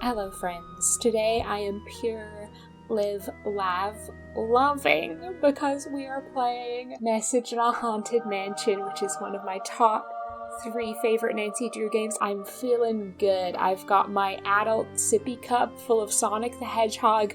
Hello friends, today I am pure, live, laugh, loving because we are playing Message in a Haunted Mansion, which is one of my top 3 favorite Nancy Drew games. I'm feeling good. I've got my adult sippy cup full of Sonic the Hedgehog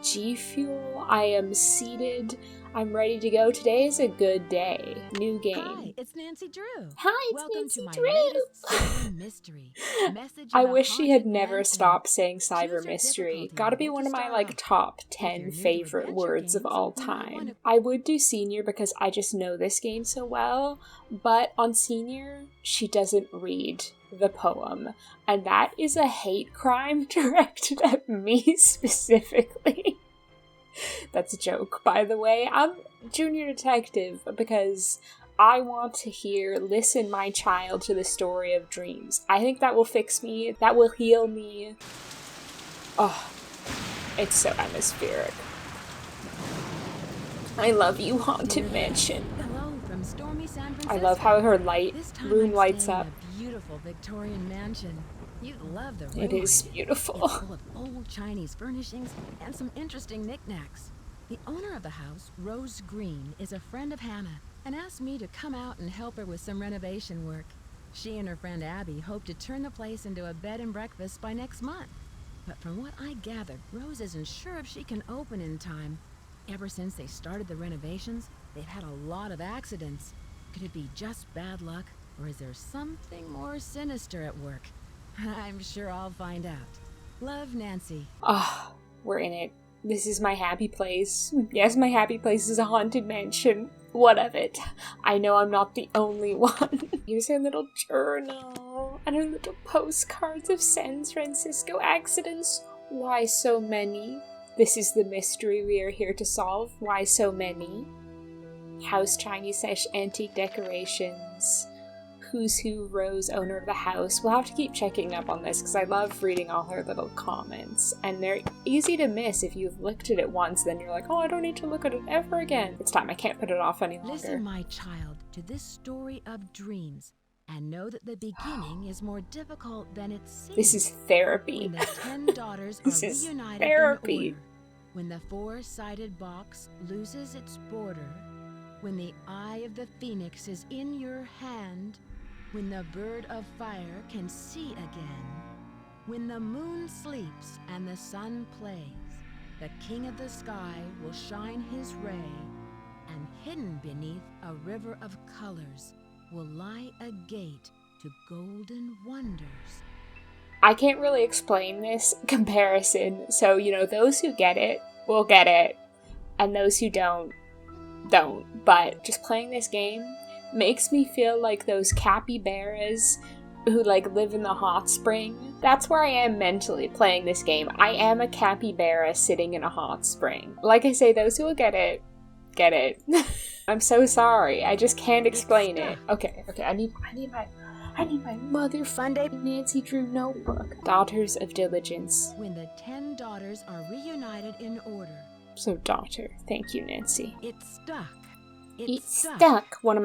G Fuel. I am seated. I'm ready to go. Today is a good day. New game. Hi, it's Nancy Drew. Hi, it's Welcome Nancy to my Drew. latest cyber mystery. Message I in a wish she had Haunted never Mansion. stopped saying cyber Choose your mystery. difficulty Gotta be level one to of my start off. top If you're 10 new to favorite adventure words of games, all you might time. wanna- I would do Senior because I just know this game so well, but on Senior, she doesn't read the poem, and that is a hate crime directed at me specifically. That's a joke, by the way. I'm junior detective because I want to listen my child to the story of dreams. I think that will fix me, that will heal me. Oh, it's so atmospheric. I love you, Haunted Mansion. Hello from stormy San Francisco. I love how her This time room I'm lights staying up. in a beautiful Victorian mansion. You'd love the room. It is It's beautiful. full of old Chinese furnishings and some interesting knickknacks. The owner of the house, Rose Green, is a friend of Hannah and asked me to come out and help her with some renovation work. She and her friend Abby hope to turn the place into a bed and breakfast by next month. But from what I gathered, Rose isn't sure if she can open in time. Ever since they started the renovations, they've had a lot of accidents. Could it be just bad luck, or is there something more sinister at work? I'm sure I'll find out. Love, Nancy. Ah, we're in it. This is my happy place. Yes, my happy place is a haunted mansion. What of it? I know I'm not the only one. Here's her little journal and her little postcards of San Francisco accidents. Why so many? This is the mystery we are here to solve. Why so many? House Chinese-antique decorations. Who's Who Rose, owner of the house. We'll have to keep checking up on this because I love reading all her little comments. And they're easy to miss if you've looked at it once, then you're like, oh, I don't need to look at it ever again. It's time, I can't put it off any longer. Listen, my child, to this story of dreams, and know that the beginning is more difficult than it seems. This is therapy. When the 10 daughters This are is reunited therapy. in order, when the 4-sided box loses its border, when the eye of the phoenix is in your hand, when the bird of fire can see again, when the moon sleeps and the sun plays, the king of the sky will shine his ray, and hidden beneath a river of colors will lie a gate to golden wonders. I can't really explain this comparison, so, those who get it will get it, and those who don't. But just playing this game makes me feel like those capybaras who live in the hot spring. That's where I am mentally playing this game. I am a capybara sitting in a hot spring. Like I say, those who will get it. I'm so sorry. I just can't explain it. Okay. I need my mother funded Nancy Drew notebook. Daughters of Diligence. When the 10 daughters are reunited in order. So daughter. Thank you, Nancy. It's stuck. It's stuck. One of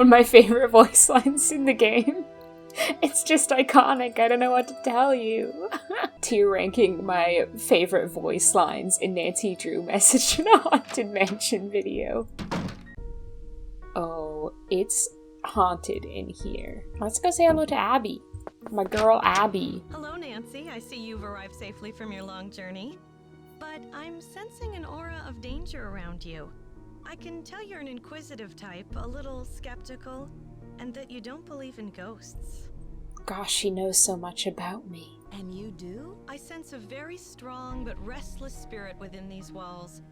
my favorite voice lines in the game. It's just iconic. I don't know what to tell you. Tier ranking my favorite voice lines in Nancy Drew Message in a Haunted Mansion video. Oh, it's haunted in here. Let's go say hello to Abby. My girl Abby. Hello, Nancy. I see you've arrived safely from your long journey. But I'm sensing an aura of danger around you. I can tell you're an inquisitive type, a little skeptical, and that you don't believe in ghosts. Gosh, she knows so much about me. And you do? I sense a very strong but restless spirit within these walls.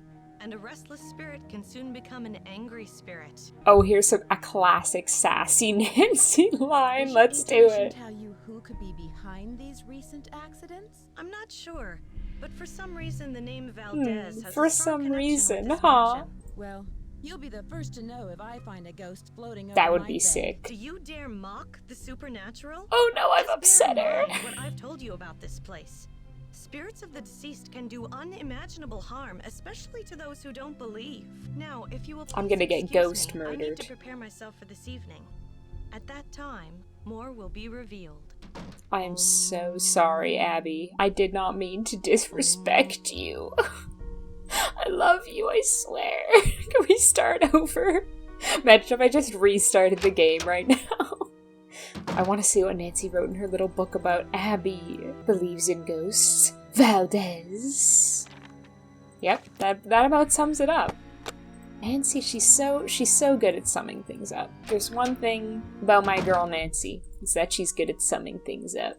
And a restless spirit can soon become an angry spirit. Oh, here's a classic sassy Nancy line. Let's do it. Tell you who could be behind these recent accidents? I'm not sure, but for some reason the name Valdez has for a strong some connection reason, with this huh? mansion. Well, you'll be the first to know if I find a ghost floating over That would my be bed. sick. Do you dare mock the supernatural? Oh no, I've Just upset bear her. in mind what I've told you about this place. Spirits of the deceased can do unimaginable harm, especially to those who don't believe. Now, if you will I'm please gonna get excuse ghost me, I need murdered. to prepare myself for this evening. At that time, more will be revealed. I am so sorry, Abby. I did not mean to disrespect you. I love you, I swear. Can we start over? Imagine if I just restarted the game right now. I want to see what Nancy wrote in her little book about Abby believes in ghosts. Valdez. Yep, that about sums it up. Nancy, she's so good at summing things up. There's one thing about my girl Nancy, is that she's good at summing things up.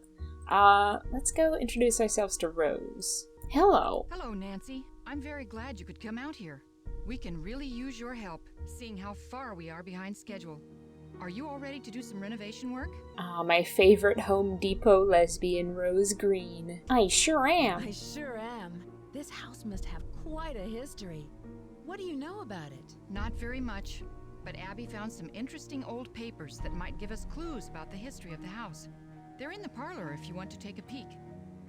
Let's go introduce ourselves to Rose. Hello. Hello, Nancy. I'm very glad you could come out here. We can really use your help, seeing how far we are behind schedule. Are you all ready to do some renovation work? My favorite Home Depot lesbian, Rose Green. I sure am. I sure am. This house must have quite a history. What do you know about it? Not very much, but Abby found some interesting old papers that might give us clues about the history of the house. They're in the parlor if you want to take a peek.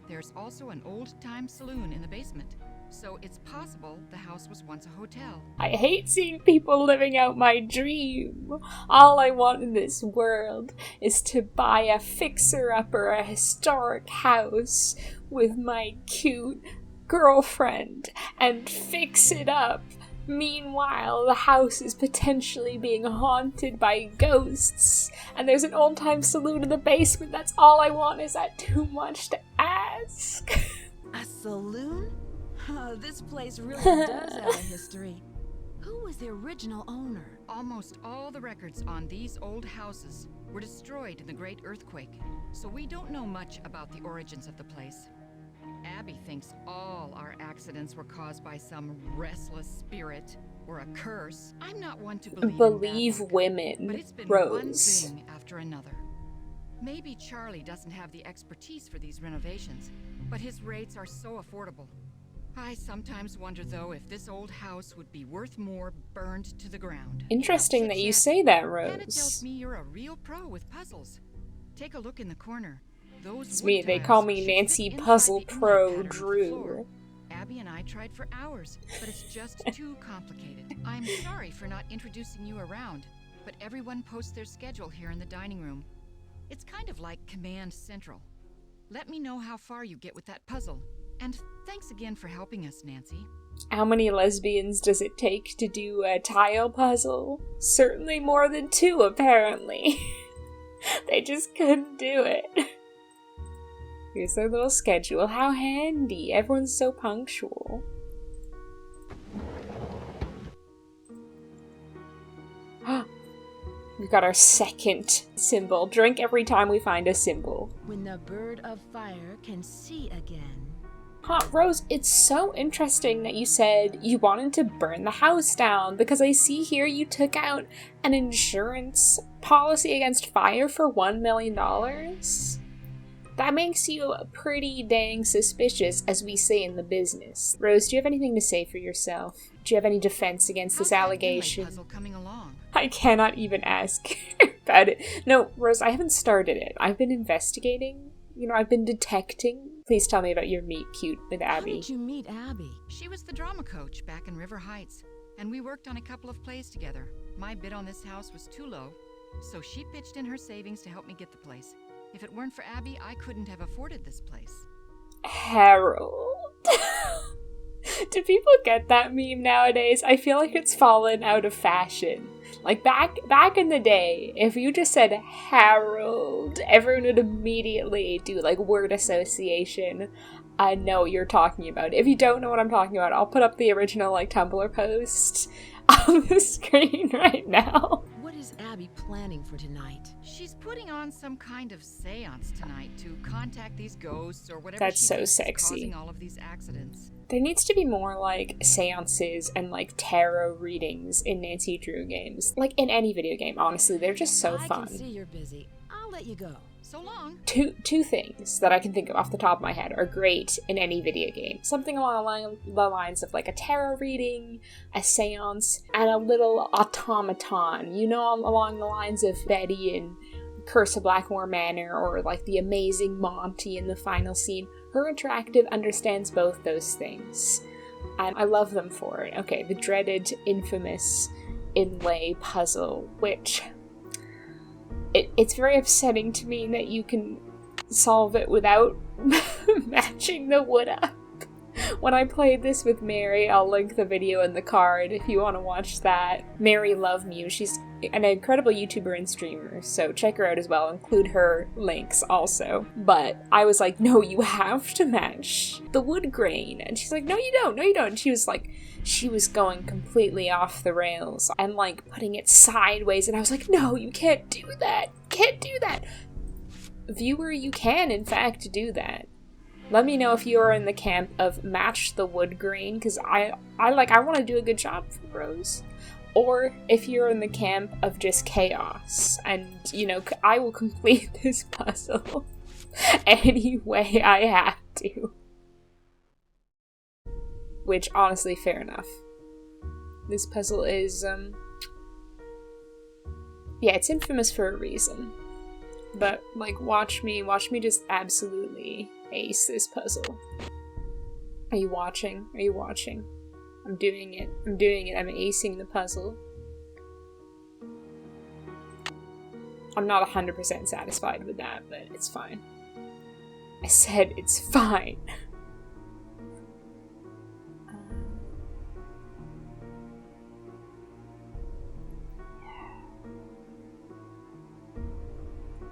There's also an old-time saloon in the basement, so it's possible the house was once a hotel. I hate seeing people living out my dream. All I want in this world is to buy a fixer-upper, a historic house with my cute girlfriend and fix it up. Meanwhile, the house is potentially being haunted by ghosts, and there's an old-time saloon in the basement. That's all I want. Is that too much to ask? A saloon? This place really does have a history. Who was the original owner? Almost all the records on these old houses were destroyed in the Great Earthquake, so we don't know much about the origins of the place. Abby thinks all our accidents were caused by some restless spirit or a curse. I'm not one to believe in that, women, but it's been Rose. one thing after another. Maybe Charlie doesn't have the expertise for these renovations, but his rates are so affordable. I sometimes wonder, though, if this old house would be worth more burned to the ground. Interesting that you say that, Hannah tells Rose. me you're a real pro with puzzles. Take a look in the corner. Those It's wood me, they tiles call me should Nancy fit inside Puzzle the inlay Pro pattern of the Drew. floor. Abby and I tried for hours, but it's just too complicated. I'm sorry for not introducing you around, but everyone posts their schedule here in the dining room. It's kind of like Command Central. Let me know how far you get with that puzzle. And thanks again for helping us, Nancy. How many lesbians does it take to do a tile puzzle? Certainly more than 2, apparently. They just couldn't do it. Here's their little schedule. How handy. Everyone's so punctual. We've got our second symbol. Drink every time we find a symbol. When the bird of fire can see again. Rose, it's so interesting that you said you wanted to burn the house down, because I see here you took out an insurance policy against fire for $1 million. That makes you pretty dang suspicious, as we say in the business. Rose, do you have anything to say for yourself? Do you have any defense against this How's that inlay allegation? puzzle coming along? I cannot even ask about it. No, Rose, I haven't started it. I've been investigating. I've been detecting. Please tell me about your meet cute with Abby. How did you meet Abby? She was the drama coach back in River Heights, and we worked on a couple of plays together. My bid on this house was too low, so she pitched in her savings to help me get the place. If it weren't for Abby, I couldn't have afforded this place. Harold. Do people get that meme nowadays? I feel like it's fallen out of fashion. Like back in the day, if you just said Harold, everyone would immediately do like word association. I know what you're talking about. If you don't know what I'm talking about, I'll put up the original like Tumblr post on the screen right now. What is Abby planning for tonight? She's putting on some kind of seance tonight to contact these ghosts or whatever. That's she so thinks is sexy. causing all of these accidents. There needs to be more, like, seances and, like, tarot readings in Nancy Drew games. Like, in any video game, honestly. They're just so I fun. can see you're busy. I'll let you go. So long. Two things that I can think of off the top of my head are great in any video game. Something along the lines of, like, a tarot reading, a seance, and a little automaton. Along the lines of Betty in Curse of Blackmore Manor, or, like, the amazing Monty in the final scene. Her Interactive understands both those things, and I love them for it. Okay, the dreaded, infamous inlay puzzle, which it's very upsetting to me that you can solve it without matching the wood up. When I played this with Mary, I'll link the video in the card if you want to watch that. Mary Love Mew, she's an incredible YouTuber and streamer, so check her out as well, include her links also. But I was like, no, you have to match the wood grain. And she's like, no you don't, And she was like, she was going completely off the rails and like putting it sideways, and I was like, no, you can't do that. Viewer, you can in fact do that. Let me know if you're in the camp of match the wood grain, because I want to do a good job for Rose. Or if you're in the camp of just chaos, and, you know, I will complete this puzzle any way I have to. Which, honestly, fair enough. This puzzle is, yeah, it's infamous for a reason. But, like, watch me just absolutely ace this puzzle. Are you watching? I'm doing it. I'm acing the puzzle. I'm not 100% satisfied with that, but it's fine. I said it's fine.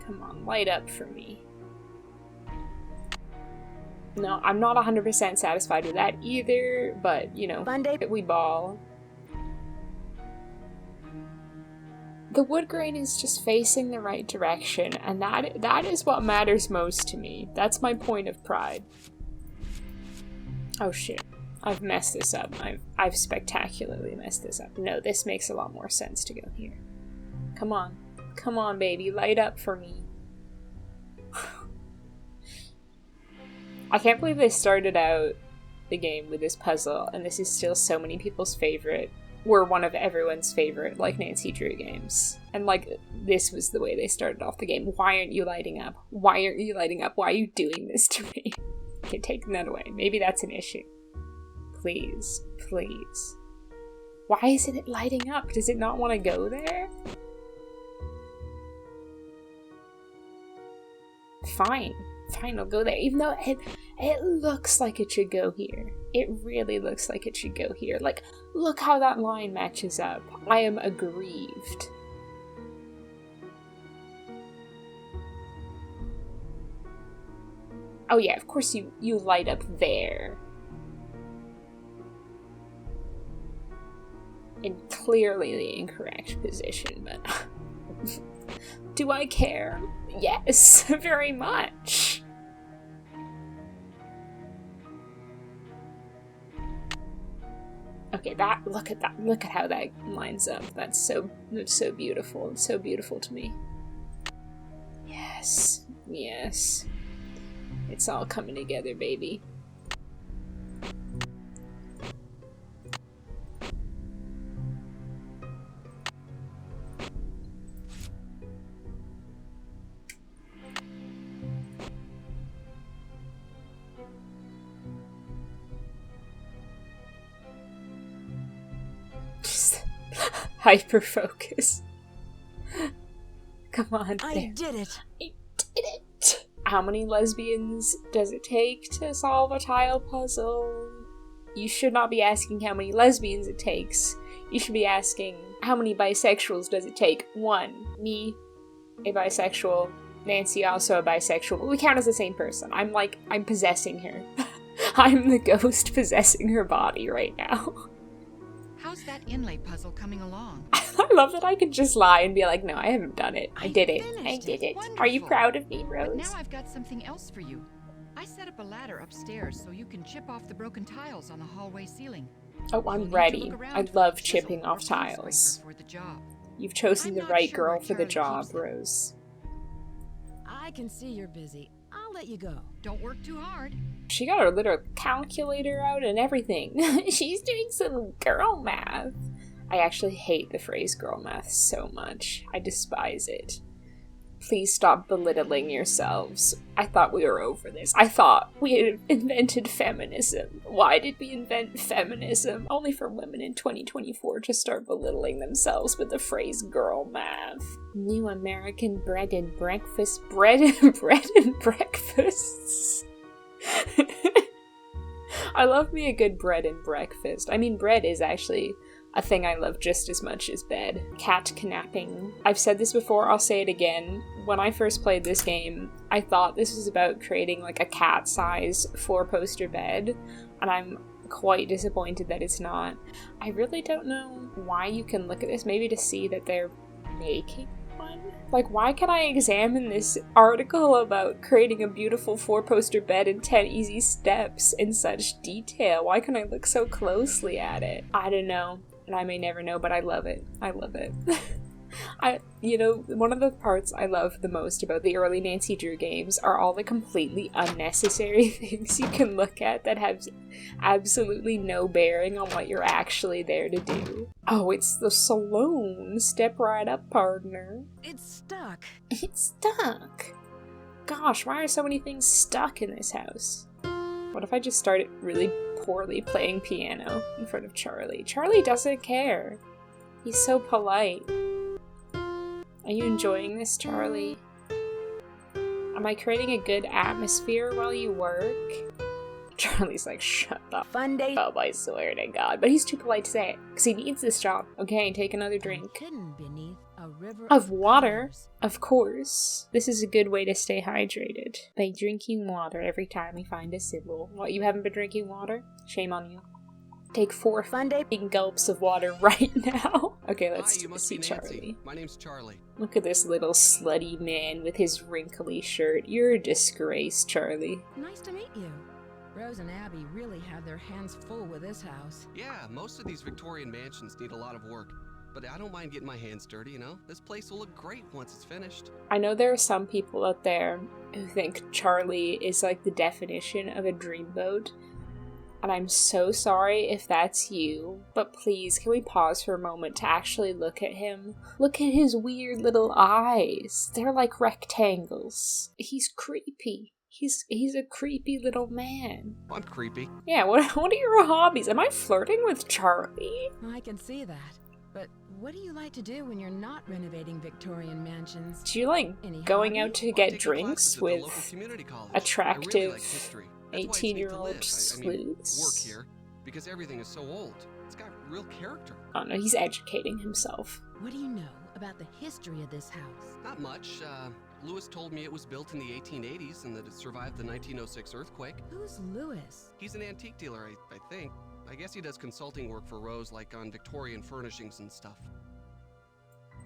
Come on, light up for me. No, I'm not 100% satisfied with that either, but, you know, we ball. The wood grain is just facing the right direction, and that is what matters most to me. That's my point of pride. Oh shit. I've messed this up. I've spectacularly messed this up. No, this makes a lot more sense to go here. Come on. Come on, baby. Light up for me. I can't believe they started out the game with this puzzle, and this is still so many people's favorite, or one of everyone's favorite, like, Nancy Drew games. And, like, this was the way they started off the game. Why aren't you lighting up? Why aren't you lighting up? Why are you doing this to me? Okay, taking that away. Maybe that's an issue. Please. Please. Why isn't it lighting up? Does it not want to go there? Fine, I'll go there, even though it looks like it should go here. It really looks like it should go here. Like, look how that line matches up. I am aggrieved. Oh yeah, of course you light up there. In clearly the incorrect position, but... Do I care? Yes, very much. Okay, look at how that lines up. That's so beautiful. It's so beautiful to me. Yes. It's all coming together, baby. Hyper focus. Come on. I did it. How many lesbians does it take to solve a tile puzzle? You should not be asking how many lesbians it takes. You should be asking how many bisexuals does it take? 1. Me, a bisexual. Nancy, also a bisexual. We count as the same person. I'm possessing her. I'm the ghost possessing her body right now. How's that inlay puzzle coming along? I love that I can just lie and be like, no, I haven't done it. I did it. Wonderful. Are you proud of me, Rose? But now I've got something else for you. I set up a ladder upstairs so you can chip off the broken tiles on the hallway ceiling. Oh, I'm ready. I love chipping off tiles. You've chosen the right girl for the job, Rose. I can see you're busy. I'll let you go. Don't work too hard. She got her little calculator out and everything. She's doing some girl math. I actually hate the phrase girl math so much. I despise it. Please stop belittling yourselves. I thought we were over this. I thought we had invented feminism. Why did we invent feminism? Only for women in 2024 to start belittling themselves with the phrase girl math. New American bread and breakfast. Bread and breakfasts. I love me a good bread and breakfast. I mean, bread is actually a thing I love just as much as bed. Cat knapping. I've said this before, I'll say it again. When I first played this game, I thought this was about creating like a cat-size 4-poster bed, and I'm quite disappointed that it's not. I really don't know why you can look at this, maybe to see that they're making one? Like, why can I examine this article about creating a beautiful 4-poster bed in 10 easy steps in such detail? Why can I look so closely at it? I don't know. And I may never know, but I love it. I love it. One of the parts I love the most about the early Nancy Drew games are all the completely unnecessary things you can look at that have absolutely no bearing on what you're actually there to do. Oh, it's the salon. Step right up, partner. It's stuck. It's stuck. Gosh, why are so many things stuck in this house? What if I just started really poorly playing piano in front of Charlie? Charlie doesn't care. He's so polite. Are you enjoying this, Charlie? Am I creating a good atmosphere while you work? Charlie's like, shut the Fun day. up, I swear to God. But he's too polite to say it, because he needs this job. Okay, take another drink. Hidden beneath a river Of water, colors. of course. This is a good way to stay hydrated. By drinking water every time we find a symbol. What, you haven't been drinking water? Shame on you. Take 4 Fun day. big gulps of water right now. Okay, let's Hi, you must see be Nancy. Charlie. My name's Charlie. Look at this little slutty man with his wrinkly shirt. You're a disgrace, Charlie. Nice to meet you. Rose and Abby really have their hands full with this house. Yeah, most of these Victorian mansions need a lot of work, but I don't mind getting my hands dirty, you know? This place will look great once it's finished. I know there are some people out there who think Charlie is like the definition of a dreamboat. And I'm so sorry if that's you, but please, can we pause for a moment to actually look at him? Look at his weird little eyes. They're like rectangles. He's creepy. He's a creepy little man. I'm creepy. Yeah, what are your hobbies? Am I flirting with Charlie? I can see that. But what do you like to do when you're not renovating Victorian mansions? Do you like Any going hobby? out to I'm get taking drinks classes at the local with community college. attractive I really like history. That's why it's neat to 18-year-old live. I mean, sleuths? work here because everything is so old. It's got real character. Oh no, he's educating himself. What do you know about the history of this house? Not much. Lewis told me it was built in the 1880s and that it survived the 1906 earthquake. Who's Lewis? He's an antique dealer, I think. I guess he does consulting work for Rose, like on Victorian furnishings and stuff.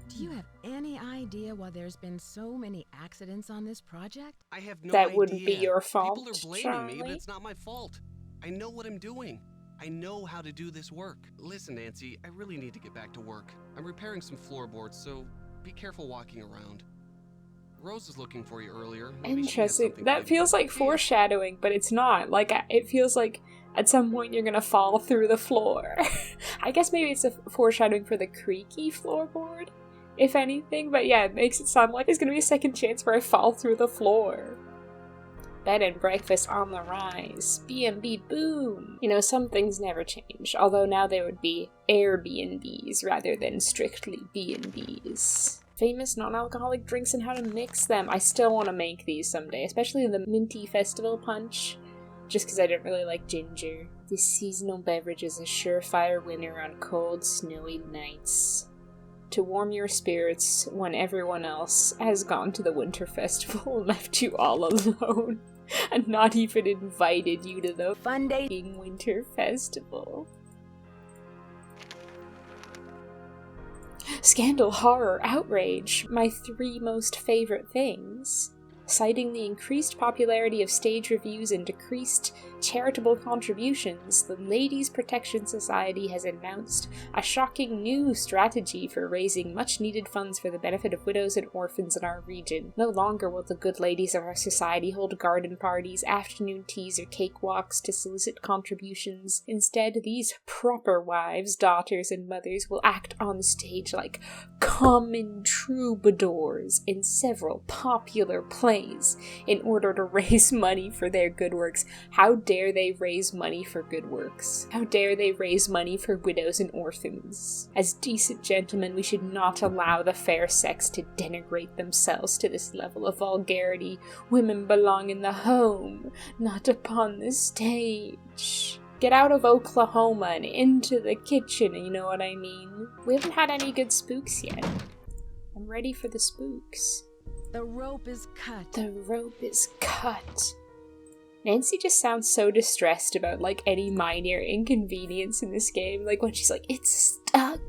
Do you have any idea why there's been so many accidents on this project? I have no That idea. wouldn't be your fault, People are blaming me, but Charlie. it's not my fault. I know what I'm doing. I know how to do this work. Listen, Nancy, I really need to get back to work. I'm repairing some floorboards, so be careful walking around. Rose was looking for you earlier. Maybe she has Interesting. something That good. feels like Here. foreshadowing, but it's not. Like, it feels like at some point you're gonna fall through the floor. I guess maybe it's a foreshadowing for the creaky floorboard, if anything, but yeah, it makes it sound like there's gonna be a second chance where I fall through the floor. Bed and breakfast on the rise. B&B boom. You know, some things never change, although now there would be Airbnbs rather than strictly B&Bs. Famous non-alcoholic drinks and how to mix them. I still want to make these someday, especially the minty festival punch, just because I don't really like ginger. This seasonal beverage is a surefire winner on cold, snowy nights. To warm your spirits when everyone else has gone to the winter festival and left you all alone, and not even invited you to the Fun day. f***ing winter festival. Scandal, horror, outrage, my 3 most favorite things. Citing the increased popularity of stage reviews and decreased charitable contributions, the Ladies Protection Society has announced a shocking new strategy for raising much-needed funds for the benefit of widows and orphans in our region. No longer will the good ladies of our society hold garden parties, afternoon teas, or cakewalks to solicit contributions. Instead, these proper wives, daughters, and mothers will act on stage like common troubadours in several popular plays in order to raise money for their good works. How dare they raise money for good works? How dare they raise money for widows and orphans? As decent gentlemen, we should not allow the fair sex to denigrate themselves to this level of vulgarity. Women belong in the home, not upon the stage. Get out of Oklahoma and into the kitchen, you know what I mean? We haven't had any good spooks yet. I'm ready for the spooks. The rope is cut. The rope is cut. Nancy just sounds so distressed about, like, any minor inconvenience in this game. Like, when she's like, it's stuck.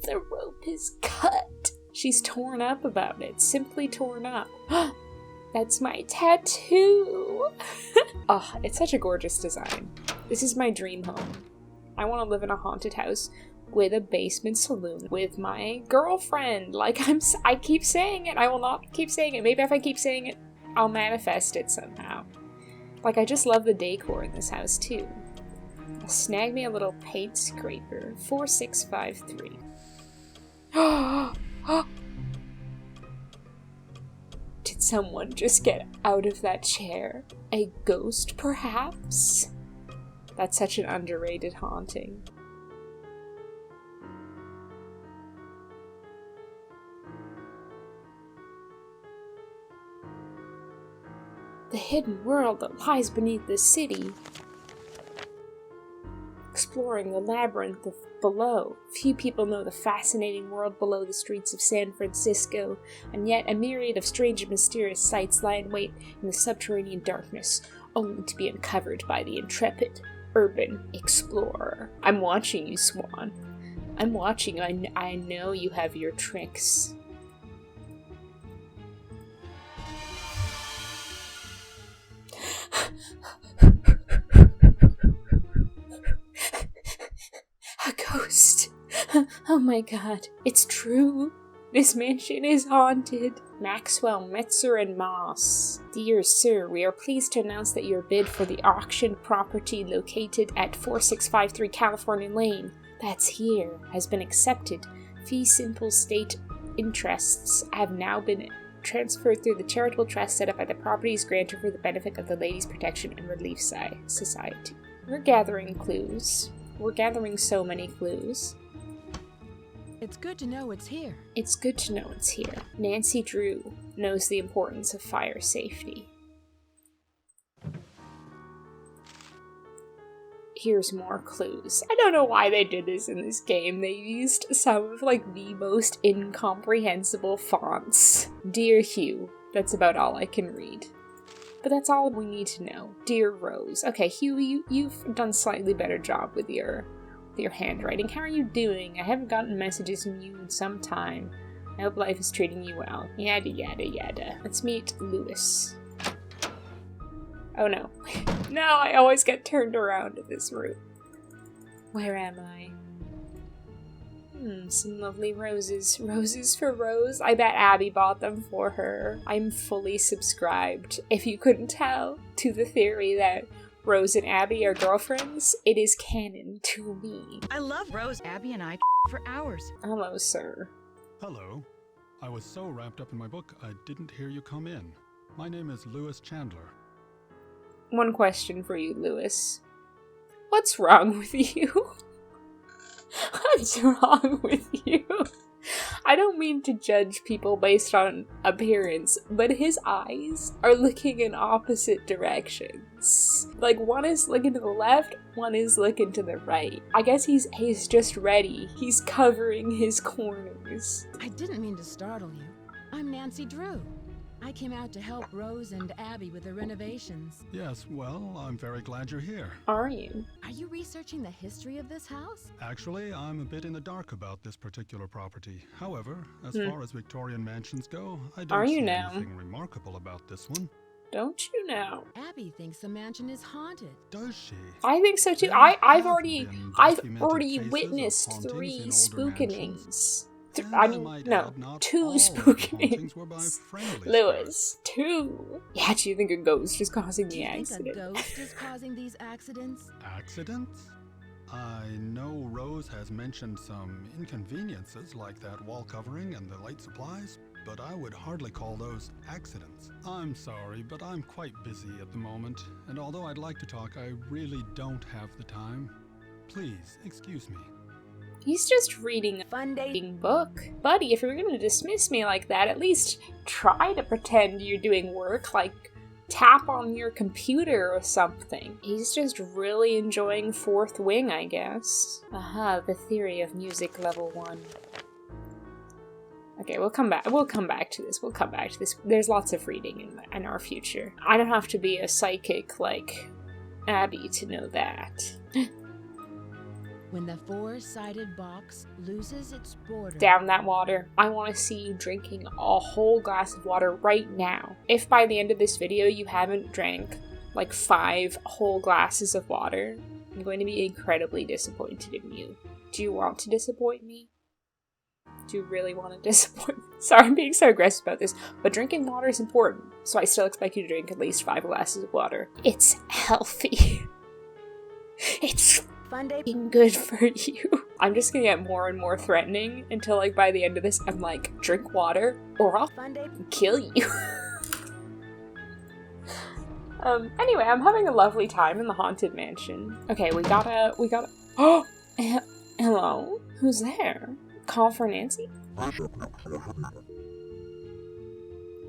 The rope is cut. She's torn up about it. Simply torn up. That's my tattoo. Oh, it's such a gorgeous design. This is my dream home. I want to live in a haunted house with a basement saloon with my girlfriend. Like, I keep saying it. I will not keep saying it. Maybe if I keep saying it, I'll manifest it somehow. Like, I just love the decor in this house, too. I'll snag me a little paint scraper. 4653. Did someone just get out of that chair? A ghost, perhaps? That's such an underrated haunting. The hidden world that lies beneath the city. Exploring the labyrinth of below. Few people know the fascinating world below the streets of San Francisco, and yet a myriad of strange and mysterious sights lie in wait in the subterranean darkness, only to be uncovered by the intrepid urban explorer. I'm watching you, Swan. I'm watching. I know you have your tricks. A ghost. Oh my god. It's true. This mansion is haunted. Maxwell, Metzer, and Moss. Dear sir, we are pleased to announce that your bid for the auctioned property located at 4653 California Lane, that's here, has been accepted. Fee simple state interests have now been transferred through the charitable trust set up by the property's grantor for the benefit of the Ladies Protection and Relief Society. We're gathering clues. We're gathering so many clues. It's good to know it's here. It's good to know it's here. Nancy Drew knows the importance of fire safety. Here's more clues. I don't know why they did this in this game. They used some of, like, the most incomprehensible fonts. Dear Hugh. That's about all I can read. But that's all we need to know. Dear Rose. Okay, Hugh, you've done a slightly better job with your handwriting. How are you doing? I haven't gotten messages from you in some time. I hope life is treating you well. Yada yada yada. Let's meet Lewis. Oh no. No, I always get turned around in this room. Where am I? Some lovely roses. Roses for Rose? I bet Abby bought them for her. I'm fully subscribed, if you couldn't tell, to the theory that Rose and Abby are girlfriends. It is canon to me. I love Rose. Abby and I for hours. Hello, sir. Hello. I was so wrapped up in my book, I didn't hear you come in. My name is Lewis Chandler. One question for you, Lewis. What's wrong with you? What's wrong with you? I don't mean to judge people based on appearance, but his eyes are looking in opposite directions. Like, one is looking to the left, one is looking to the right. I guess he's just ready. He's covering his corners. I didn't mean to startle you. I'm Nancy Drew. I came out to help Rose and Abby with the renovations. Yes, well, I'm very glad you're here. Are you? Are you researching the history of this house? Actually, I'm a bit in the dark about this particular property. However, as far as Victorian mansions go, I Are don't you see now? anything remarkable about this one. Don't you know? Abby thinks the mansion is haunted. Does she? I think so too. There I've have already been I've documented already cases of witnessed hauntings 3 in older spookenings. mansions. And I mean, might no, add, not 2 all of the hauntings were by spookenings. friendly Lewis, 2. Yeah, do you think a ghost is causing Do the you think accident? a ghost is causing these accidents? spirits. Accidents? I know Rose has mentioned some inconveniences like that wall covering and the light supplies, but I would hardly call those accidents. I'm sorry, but I'm quite busy at the moment, and although I'd like to talk, I really don't have the time. Please, excuse me. He's just reading a Fun day. book. Buddy, if you're gonna dismiss me like that, at least try to pretend you're doing work, like tap on your computer or something. He's just really enjoying Fourth Wing, I guess. Aha, the theory of music level 1. Okay, we'll come back to this. There's lots of reading in our future. I don't have to be a psychic like Abby to know that. When the 4-sided box loses its border. Down that water. I want to see you drinking a whole glass of water right now. If by the end of this video you haven't drank like 5 whole glasses of water, I'm going to be incredibly disappointed in you. Do you want to disappoint me? Do you really want to disappoint me? Sorry, I'm being so aggressive about this, but drinking water is important, so I still expect you to drink at least 5 glasses of water. It's healthy. It's Fun day. good for you. I'm just gonna get more and more threatening until, like, by the end of this, I'm like, drink water or I'll Fun day. kill you. Anyway, I'm having a lovely time in the haunted mansion. Okay, we gotta, oh, hello? Who's there? Call for Nancy?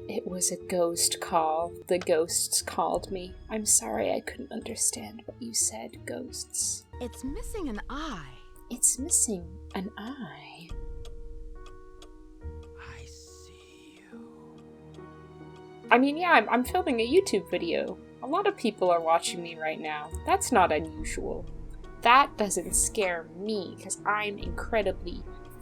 It was a ghost call. The ghosts called me. I'm sorry I couldn't understand what you said, ghosts. It's missing an eye. It's missing an eye. I see you. I mean, yeah, I'm filming a YouTube video. A lot of people are watching me right now. That's not unusual. That doesn't scare me, because I'm incredibly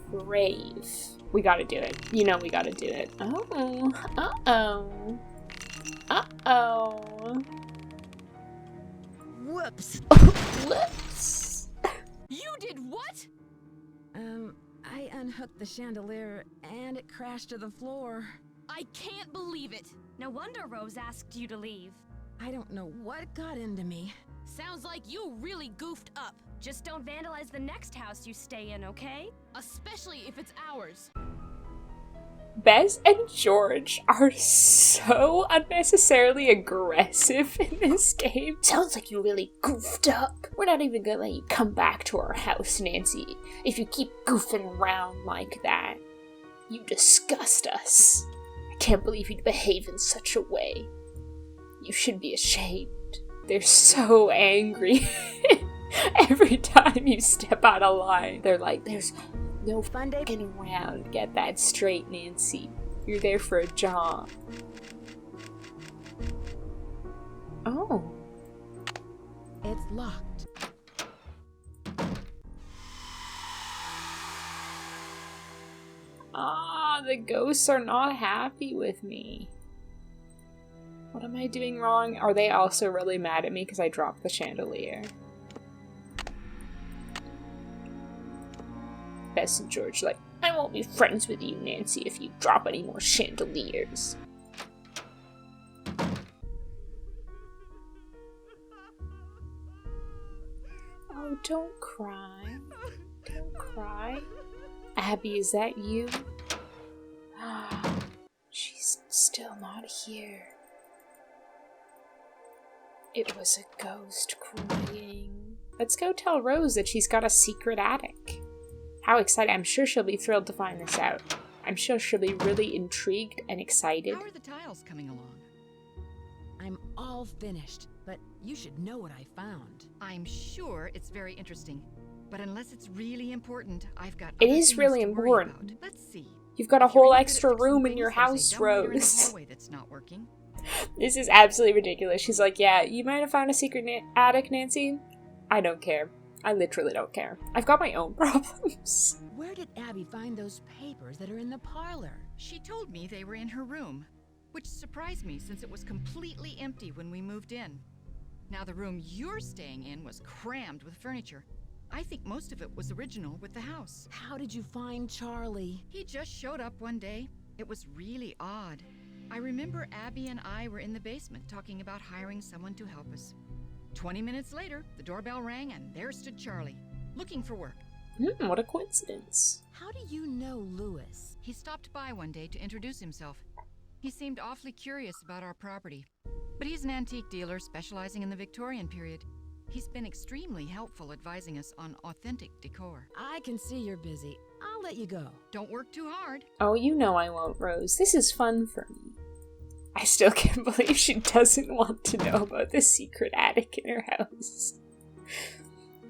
brave. We gotta do it. You know we gotta do it. Oh. Uh-oh. Uh-oh. Whoops. Whoops. You did what? I unhooked the chandelier and it crashed to the floor. I can't believe it. No wonder Rose asked you to leave. I don't know what got into me. Sounds like you really goofed up. Just don't vandalize the next house you stay in, okay? Especially if it's ours. Bez and George are so unnecessarily aggressive in this game. Sounds like you really goofed up. We're not even gonna let you come back to our house, Nancy, if you keep goofing around like that. You disgust us. I can't believe you'd behave in such a way. You should be ashamed. They're so angry. Every time you step out of line, they're like, there's no Fun day. fucking around. Get that straight, Nancy. You're there for a job. Oh. It's locked. Ah, the ghosts are not happy with me. What am I doing wrong? Are they also really mad at me because I dropped the chandelier? Bess and George like, I won't be friends with you, Nancy, if you drop any more chandeliers. Oh, don't cry. Don't cry. Abby, is that you? She's still not here. It was a ghost crying. Let's go tell Rose that she's got a secret attic. How excited. I'm sure she'll be thrilled to find this out. I'm sure she'll be really intrigued and excited. How are the tiles coming along? I'm all finished, but you should know what I found. I'm sure it's very interesting, but unless it's really important, I've got It other is things really to worry important. about. Let's see. You've got a If you're whole any good at extra fixing room in things, your there's a house, dumbwaiter in the Rose. hallway that's not working. This is absolutely ridiculous. She's like, yeah, you might have found a secret attic, Nancy. I don't care. I literally don't care. I've got my own problems. Where did Abby find those papers that are in the parlor? She told me they were in her room, which surprised me since it was completely empty when we moved in. Now the room you're staying in was crammed with furniture. I think most of it was original with the house. How did you find Charlie? He just showed up one day. It was really odd. I remember Abby and I were in the basement talking about hiring someone to help us. 20 minutes later, the doorbell rang and there stood Charlie, looking for work. What a coincidence. How do you know Lewis? He stopped by one day to introduce himself. He seemed awfully curious about our property, but he's an antique dealer specializing in the Victorian period. He's been extremely helpful advising us on authentic decor. I can see you're busy. I'll let you go. Don't work too hard. Oh, you know I won't, Rose. This is fun for me. I still can't believe she doesn't want to know about the secret attic in her house.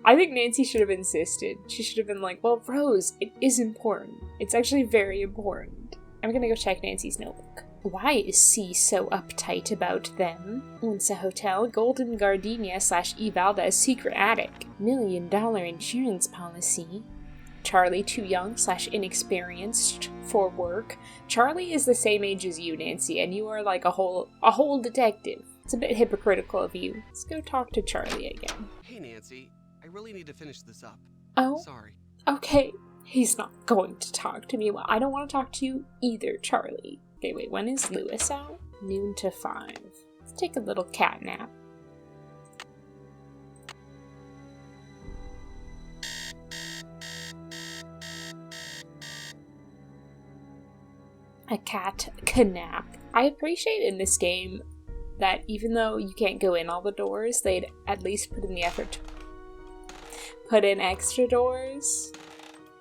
I think Nancy should have insisted. She should have been like, well, Rose, it is important. It's actually very important. I'm gonna go check Nancy's notebook. Why is C so uptight about them? Once a hotel, Golden Gardenia / E. Valdez secret attic. $1 million insurance policy. Charlie too young / inexperienced for work. Charlie is the same age as you, Nancy, and you are like a whole detective. It's a bit hypocritical of you. Let's go talk to Charlie again. Hey, Nancy. I really need to finish this up. Oh? Sorry. Okay. He's not going to talk to me. Well, I don't want to talk to you either, Charlie. Okay, wait, when is Lewis out? Noon to 5. Let's take a little cat nap. A cat can nap. I appreciate in this game that even though you can't go in all the doors, they'd at least put in the effort to put in extra doors.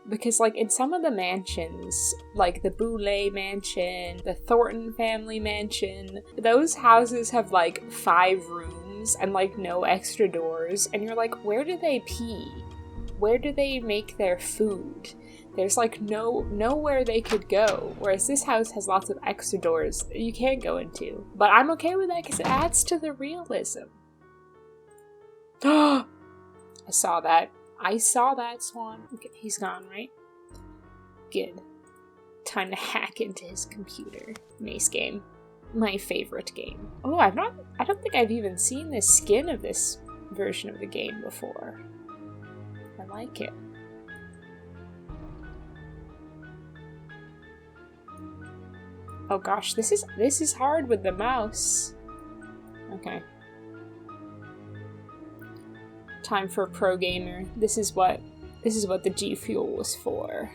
Because, like, in some of the mansions, like the Boulay mansion, the Thornton family mansion, those houses have, like, 5 rooms and, like, no extra doors. And you're like, where do they pee? Where do they make their food? There's, like, nowhere they could go. Whereas this house has lots of extra doors that you can't go into. But I'm okay with that because it adds to the realism. I saw that. I saw that, Swan. Okay, he's gone, right? Good. Time to hack into his computer. Mace game. My favorite game. Oh, I don't think I've even seen the skin of this version of the game before. I like it. Oh gosh, this is hard with the mouse. Okay. Time for a pro gamer. This is what the G Fuel was for.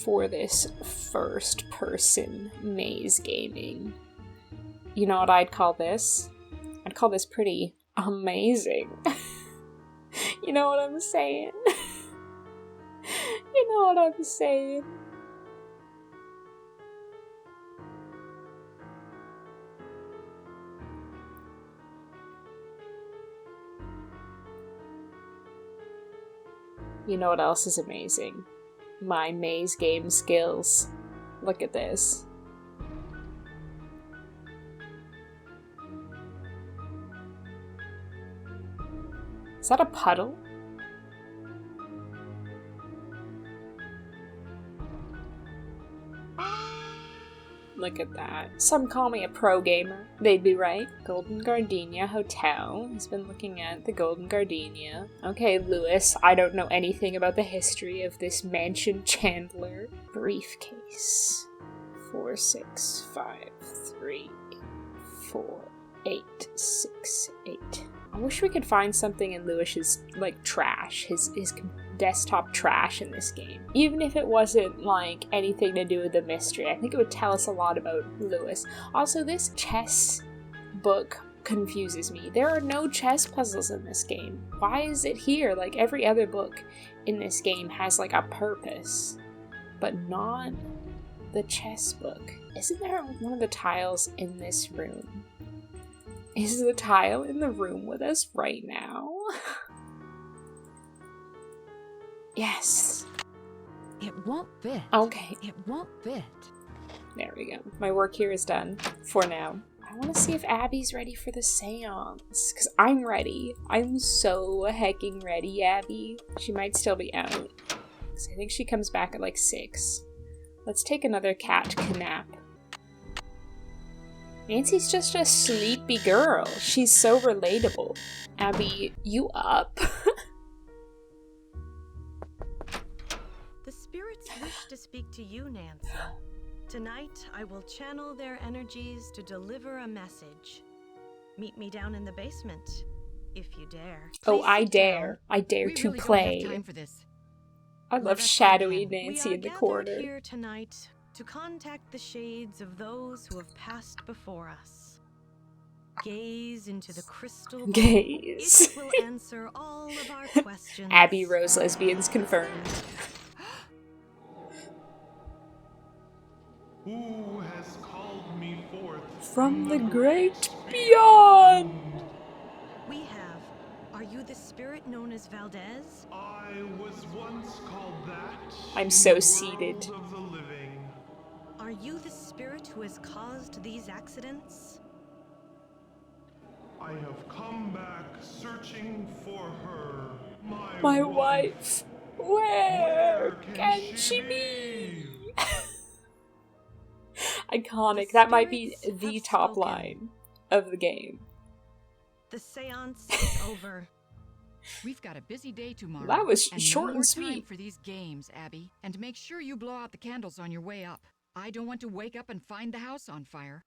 For this first person maze gaming. You know what I'd call this? I'd call this pretty amazing. You know what I'm saying? You know what I'm saying? You know what else is amazing? My maze game skills. Look at this. Is that a puddle? Look at that. Some call me a pro gamer. They'd be right. Golden Gardenia Hotel. He's been looking at the Golden Gardenia. Okay, Lewis, I don't know anything about the history of this mansion Chandler. Briefcase. 46534868. I wish we could find something in Lewis's, like, trash. His desktop trash in this game. Even if it wasn't, like, anything to do with the mystery, I think it would tell us a lot about Lewis. Also, this chess book confuses me. There are no chess puzzles in this game. Why is it here? Like, every other book in this game has, like, a purpose, but not the chess book. Isn't there one of the tiles in this room? Is the tile in the room with us right now? Yes. It won't fit. Okay. It won't fit. There we go. My work here is done. For now. I want to see if Abby's ready for the seance. Because I'm ready. I'm so hecking ready, Abby. She might still be out. Because I think she comes back at like 6. Let's take another cat nap. Nancy's just a sleepy girl. She's so relatable. Abby, you up? The spirits wish to speak to you, Nancy. Tonight, I will channel their energies to deliver a message. Meet me down in the basement, if you dare. Oh, Please I sit dare. down. I dare We to really play. don't have time for this. I Let love us shadowy begin. Nancy We are in the gathered corner. here tonight to contact the shades of those who have passed before us. Gaze into the crystal ball. Gaze. It will answer all of our questions. Abby Rose lesbians confirmed. Who has called me forth From the great beyond. We have. Are you the spirit known as Valdez? I was once called that. I'm in so the seated. world of the living. Are you the spirit who has caused these accidents? I have come back searching for her, My wife. Where can she be? Iconic. That might be spirits the have top spoken. line of the game. The seance is over. We've got a busy day tomorrow. That was and short no and more time sweet. for these games, Abby. And make sure you blow out the candles on your way up. I don't want to wake up and find the house on fire.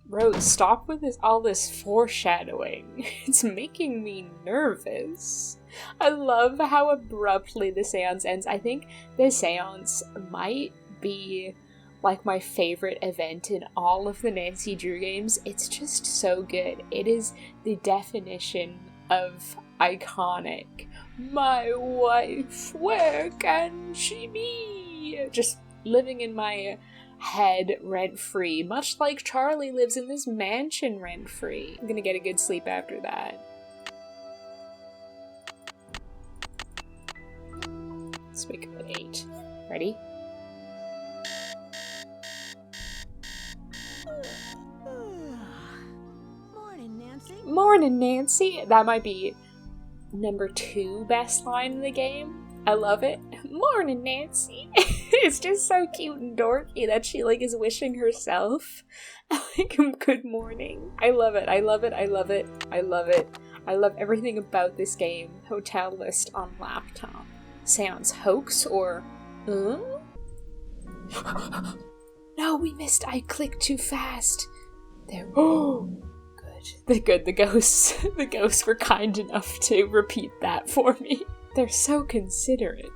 Rose, stop with all this foreshadowing. It's making me nervous. I love how abruptly the seance ends. I think the seance might be like my favorite event in all of the Nancy Drew games. It's just so good. It is the definition of iconic. My wife, where can she be? Just living in my head rent-free, much like Charlie lives in this mansion rent-free. I'm gonna get a good sleep after that. Let's wake up at 8. Ready? Morning, Nancy. Morning, Nancy! That might be number 2 best line in the game. I love it. Morning, Nancy! It's just so cute and dorky that she, like, is wishing herself, like, good morning. I love it, I love it, I love it, I love it. I love everything about this game. Hotel list on laptop. Seance hoax or... No, we missed. I clicked too fast. There. Oh, good. The ghosts. The ghosts were kind enough to repeat that for me. They're so considerate.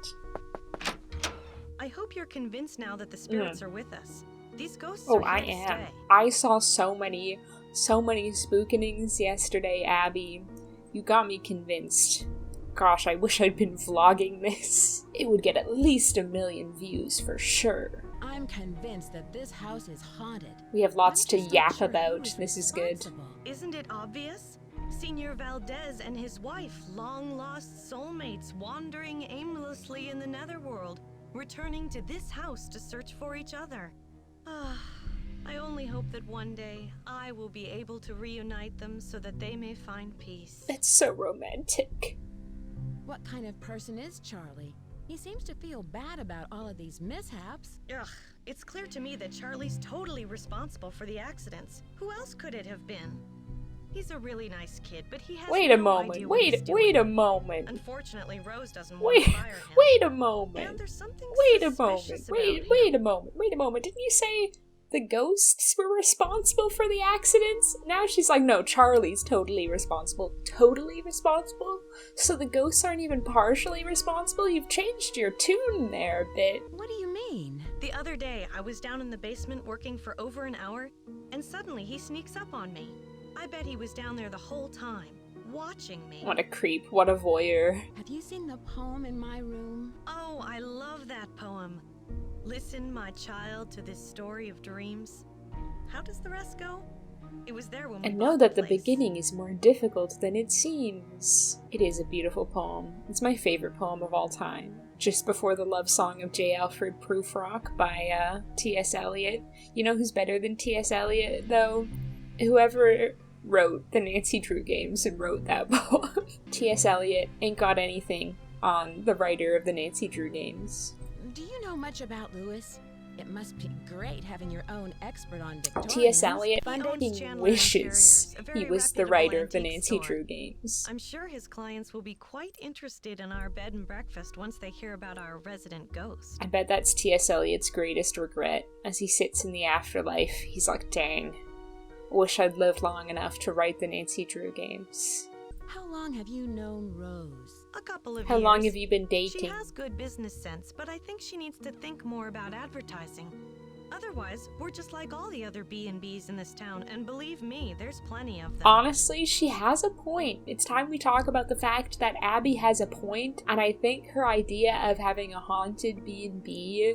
I hope you're convinced now that the spirits are with us. These ghosts Oh, are I here to am. stay. I saw so many spookenings yesterday, Abby. You got me convinced. Gosh, I wish I'd been vlogging this. It would get at least 1 million views for sure. I'm convinced that this house is haunted. We have lots I'm to just not yap sure who about. is This is good. responsible. Isn't it obvious? Senior Valdez and his wife, long-lost soulmates, wandering aimlessly in the netherworld, returning to this house to search for each other. I only hope that one day I will be able to reunite them so that they may find peace. That's so romantic. What kind of person is Charlie? He seems to feel bad about all of these mishaps. Ugh, it's clear to me that Charlie's totally responsible for the accidents. Who else could it have been? He's a really nice kid, but he has Wait a no moment. idea what he's Wait doing. a moment. Unfortunately, Rose doesn't Wait, want to fire him. wait a And moment. there's something Wait a moment. suspicious about Wait him. a moment. Wait a moment. Didn't you say the ghosts were responsible for the accidents? Now she's like, no, Charlie's totally responsible. Totally responsible? So the ghosts aren't even partially responsible? You've changed your tune there a bit. What do you mean? The other day, I was down in the basement working for over an hour, and suddenly he sneaks up on me. I bet he was down there the whole time, watching me. What a creep. What a voyeur. Have you seen the poem in my room? Oh, I love that poem. Listen, my child, to this story of dreams. How does the rest go? It was there when we And know bought that the place. beginning is more difficult than it seems. It is a beautiful poem. It's my favorite poem of all time. Just before the love song of J. Alfred Prufrock by T.S. Eliot. You know who's better than T.S. Eliot, though? Whoever wrote the Nancy Drew games and wrote that poem. T.S. Eliot ain't got anything on the writer of the Nancy Drew games. Do you know much about Lewis? It must be great having your own expert on Victorians. T.S. Eliot He owns fucking Chandler wishes Interiors, a very he was the reputable writer of the antique Nancy store. Drew games. I'm sure his clients will be quite interested in our bed and breakfast once they hear about our resident ghost. I bet that's T.S. Eliot's greatest regret. As he sits in the afterlife, he's like, dang, wish I'd lived long enough to write the Nancy Drew games. How long have you known Rose? A couple of How years. long have you been She dating? has good business sense, but I think she needs to think more about advertising. Otherwise, we're just like all the other B&Bs in this town, and believe me, there's plenty of them. Honestly, she has a point. It's time we talk about the fact that Abby has a point, and I think her idea of having a haunted B&B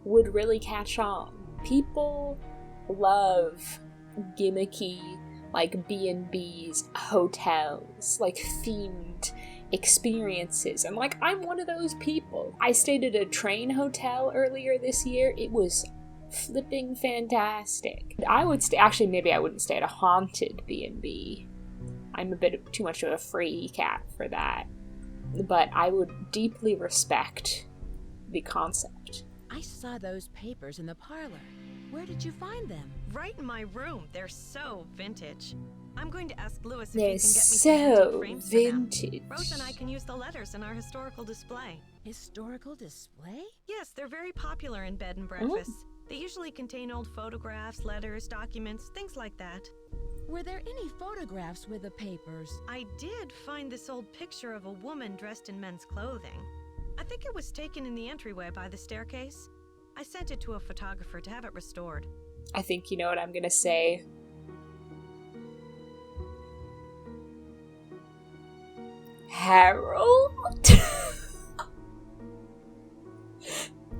would really catch on. People love gimmicky, like B&Bs, hotels, like themed experiences. And like, I'm one of those people. I stayed at a train hotel earlier this year. It was flipping fantastic. I would actually, maybe I wouldn't stay at a haunted B&B. I'm a bit too much of a free cat for that. But I would deeply respect the concept. I saw those papers in the parlor. Where did you find them? Right in my room. They're so vintage. I'm going to ask Lewis if They're he can get me some antique so frames for them. vintage. Rose and I can use the letters in our historical display. Historical display? Yes, they're very popular in bed and breakfasts. They usually contain old photographs, letters, documents, things like that. Were there any photographs with the papers? I did find this old picture of a woman dressed in men's clothing. I think it was taken in the entryway by the staircase. I sent it to a photographer to have it restored. I think you know what I'm gonna say. Harold?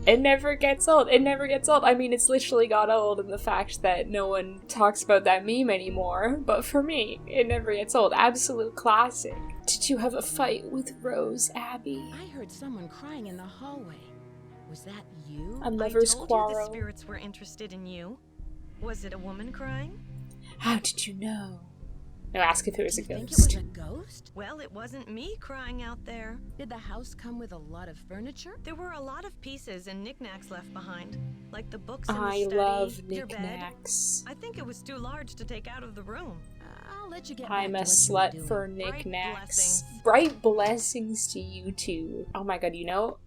It never gets old. It never gets old. I mean, it's literally got old in the fact that no one talks about that meme anymore. But for me, it never gets old. Absolute classic. Did you have a fight with Rose, Abby? I heard someone crying in the hallway. Was that you? A lover's I told quarrel. you the spirits were interested in you. Was it a woman crying? How did you know? No, ask if it was Do a you think it ghost. was a ghost? Well, it wasn't me crying out there. Did the house come with a lot of furniture? There were a lot of pieces and knickknacks left behind, like the books in the I study, love your bed. knickknacks. I think it was too large to take out of the room. I'll let you get I'm a back to what you were slut doing. for Bright knickknacks. blessings. Bright blessings to you too. Oh my god, you know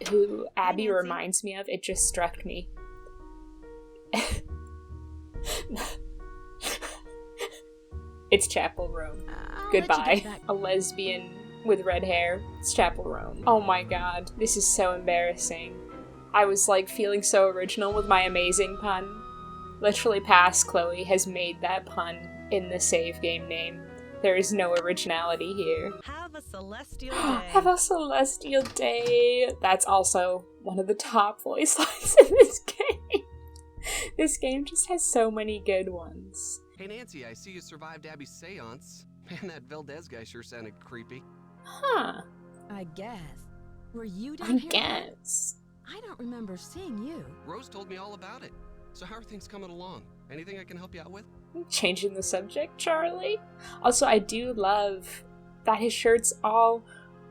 who Abby Nancy. reminds me of? It just struck me. It's Chapel Roan. I'll let you Goodbye. get back- A lesbian with red hair. It's Chapel Roan. Oh my god, this is so embarrassing. I was like feeling so original with my amazing pun. Literally past Chloe has made that pun in the save game name. There is no originality here. Have a celestial day. Have a celestial day. That's also one of the top voice lines in this game. This game just has so many good ones. Hey Nancy, I see you survived Abby's seance. Man, that Valdez guy sure sounded creepy. Huh. I guess. Were you down I here? guess. I don't remember seeing you. Rose told me all about it. So how are things coming along? Anything I can help you out with? Changing the subject, Charlie. Also, I do love that his shirt's all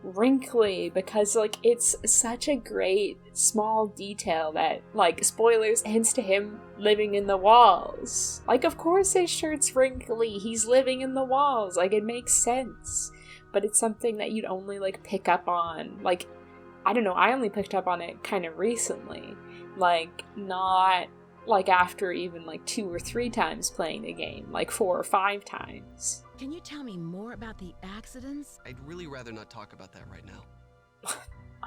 wrinkly because, like, it's such a great small detail that, like, spoilers, hints to him living in the walls. Like, of course his shirt's wrinkly. He's living in the walls. Like, it makes sense. But it's something that you'd only, like, pick up on. Like, I don't know, I only picked up on it kind of recently. Like, not like after even like 2 or 3 times playing the game, like 4 or 5 times. Can you tell me more about the accidents? I'd really rather not talk about that right now.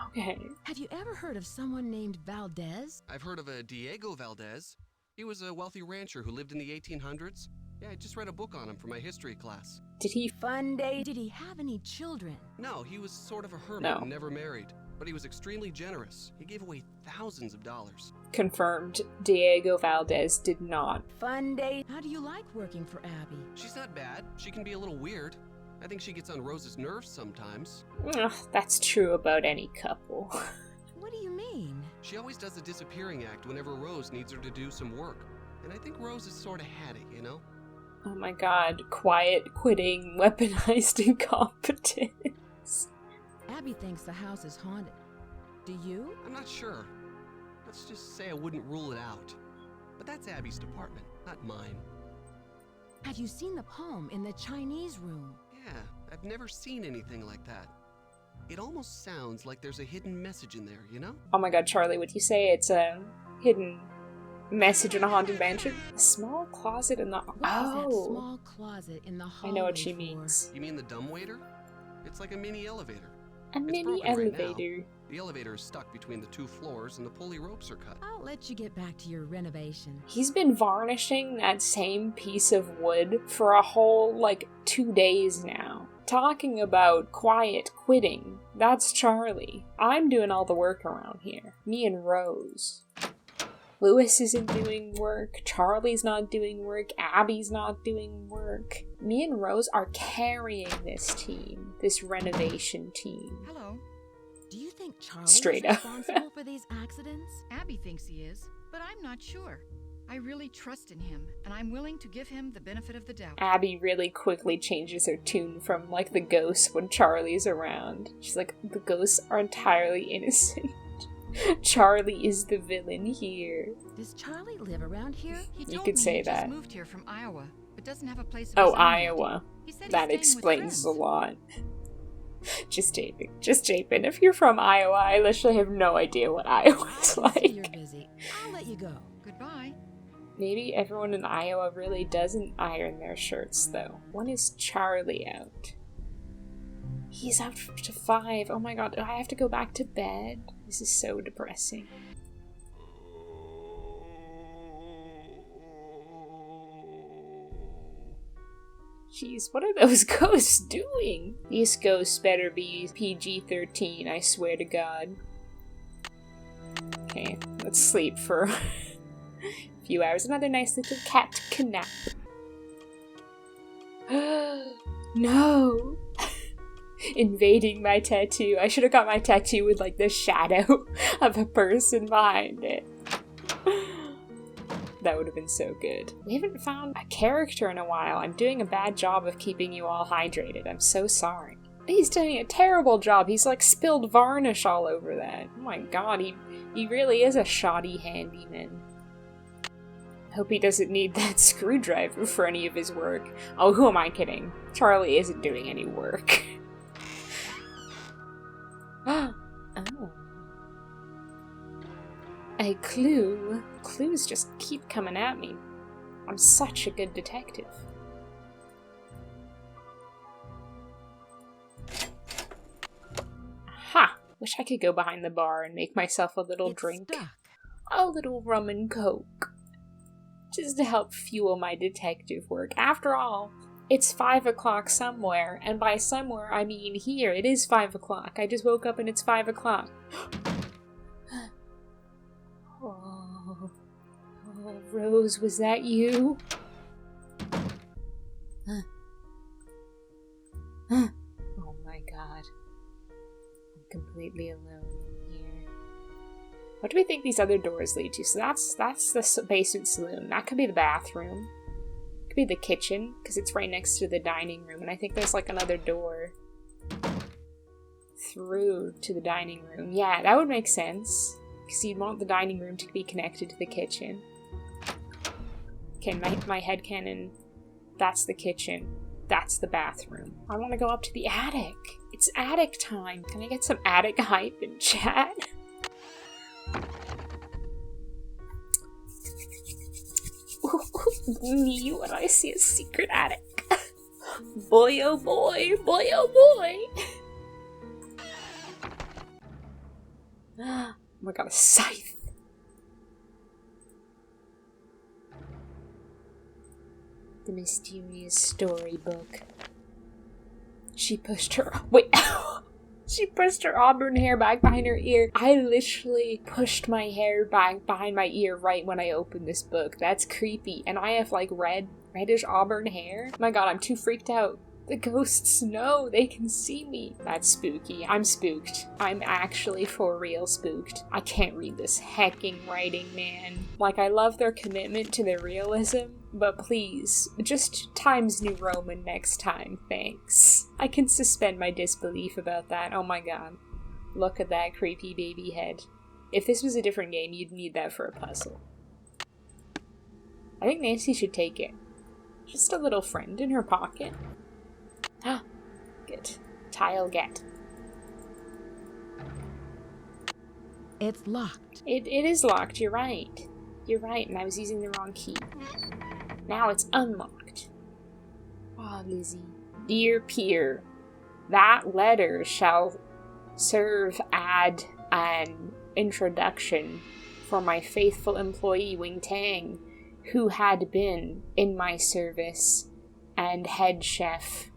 Okay. Have you ever heard of someone named Valdez? I've heard of a Diego Valdez. He was a wealthy rancher who lived in the 1800s. Yeah, I just read a book on him for my history class. Did he? Fun day. Did he have any children? No, he was sort of a hermit No. and never married. but he was extremely generous. He gave away thousands of dollars. Confirmed, Diego Valdez did not. Fun day. How do you like working for Abby? She's not bad. She can be a little weird. I think she gets on Rose's nerves sometimes. Ugh, that's true about any couple. What do you mean? She always does the disappearing act whenever Rose needs her to do some work. And I think Rose has sort of had it, you know? Oh my god, quiet quitting, weaponized incompetence. Abby thinks the house is haunted. Do you? I'm not sure. Let's just say I wouldn't rule it out. But that's Abby's department, not mine. Have you seen the poem in the Chinese room? Yeah, I've never seen anything like that. It almost sounds like there's a hidden message in there, you know? Oh my god, Charlie, would you say it's a hidden message in a haunted mansion? A small closet in the... What is that small closet in the hallway I know what she for? means. You mean the dumbwaiter? It's like a mini elevator. A mini broken right elevator. now. The elevator is stuck between the 2 floors and the pulley ropes are cut. I'll let you get back to your renovation. He's been varnishing that same piece of wood for a whole, 2 days now. Talking about quiet quitting, that's Charlie. I'm doing all the work around here. Me and Rose. Lewis isn't doing work, Charlie's not doing work, Abby's not doing work. Me and Rose are carrying this team, this renovation team. Hello. Do you think Charlie Straight is up. responsible for these accidents? Abby thinks he is, but I'm not sure. I really trust in him, and I'm willing to give him the benefit of the doubt. Abby really quickly changes her tune from, the ghosts when Charlie's around. She's like, the ghosts are entirely innocent. Charlie is the villain here. Does Charlie live around here? He You told could me say he that. just moved here from Iowa, but doesn't have a place of Oh, his own yet. Iowa. He said he's That staying with explains a friends. lot. Just japing. Just japing. If you're from Iowa, I literally have no idea what Iowa's I see you're like. busy. I'll let you go. Goodbye. Maybe everyone in Iowa really doesn't iron their shirts, though. When is Charlie out? He's out to 5. Oh my god, do I have to go back to bed? This is so depressing. Jeez, what are those ghosts doing? These ghosts better be PG-13, I swear to God. Okay, let's sleep for a few hours. Another nice little cat nap. No! Invading my tattoo. I should have got my tattoo with the shadow of a person behind it. That would have been so good. We haven't found a character in a while. I'm doing a bad job of keeping you all hydrated. I'm so sorry. He's doing a terrible job. He's spilled varnish all over that. Oh my god, he really is a shoddy handyman. Hope he doesn't need that screwdriver for any of his work. Oh, who am I kidding? Charlie isn't doing any work. Oh. A clue. Clues just keep coming at me. I'm such a good detective. Ha! Wish I could go behind the bar and make myself a little It's drink. stuck. A little rum and coke. Just to help fuel my detective work. After all, it's 5 o'clock somewhere, and by somewhere I mean here. It is 5 o'clock. I just woke up and it's 5 o'clock. Oh, Rose, was that you? Oh my god. I'm completely alone here. What do we think these other doors lead to? So that's the basement saloon. That could be the bathroom. Could be the kitchen, because it's right next to the dining room. And I think there's another door through to the dining room. Yeah, that would make sense. Because you'd want the dining room to be connected to the kitchen. Okay, my headcanon. That's the kitchen. That's the bathroom. I want to go up to the attic. It's attic time. Can I get some attic hype in chat? Me when I see a secret attic. Boy oh boy, boy oh boy. Oh my god, a scythe. The mysterious storybook. She pushed her. Wait. She pushed her auburn hair back behind her ear. I literally pushed my hair back behind my ear right when I opened this book. That's creepy. And I have like reddish auburn hair. My god, I'm too freaked out. The ghosts know they can see me. That's spooky. I'm spooked. I'm actually for real spooked. I can't read this hecking writing, man. Like, I love their commitment to their realism, but please, just Times New Roman next time, thanks. I can suspend my disbelief about that. Oh my god. Look at that creepy baby head. If this was a different game, you'd need that for a puzzle. I think Nancy should take it. Just a little friend in her pocket. Ah, good. Tile get. It's locked. It is locked, you're right. You're right, and I was using the wrong key. Now it's unlocked. Ah, Lizzie. Dear Peer, that letter shall serve ad an introduction for my faithful employee Wing Tang, who had been in my service and head chef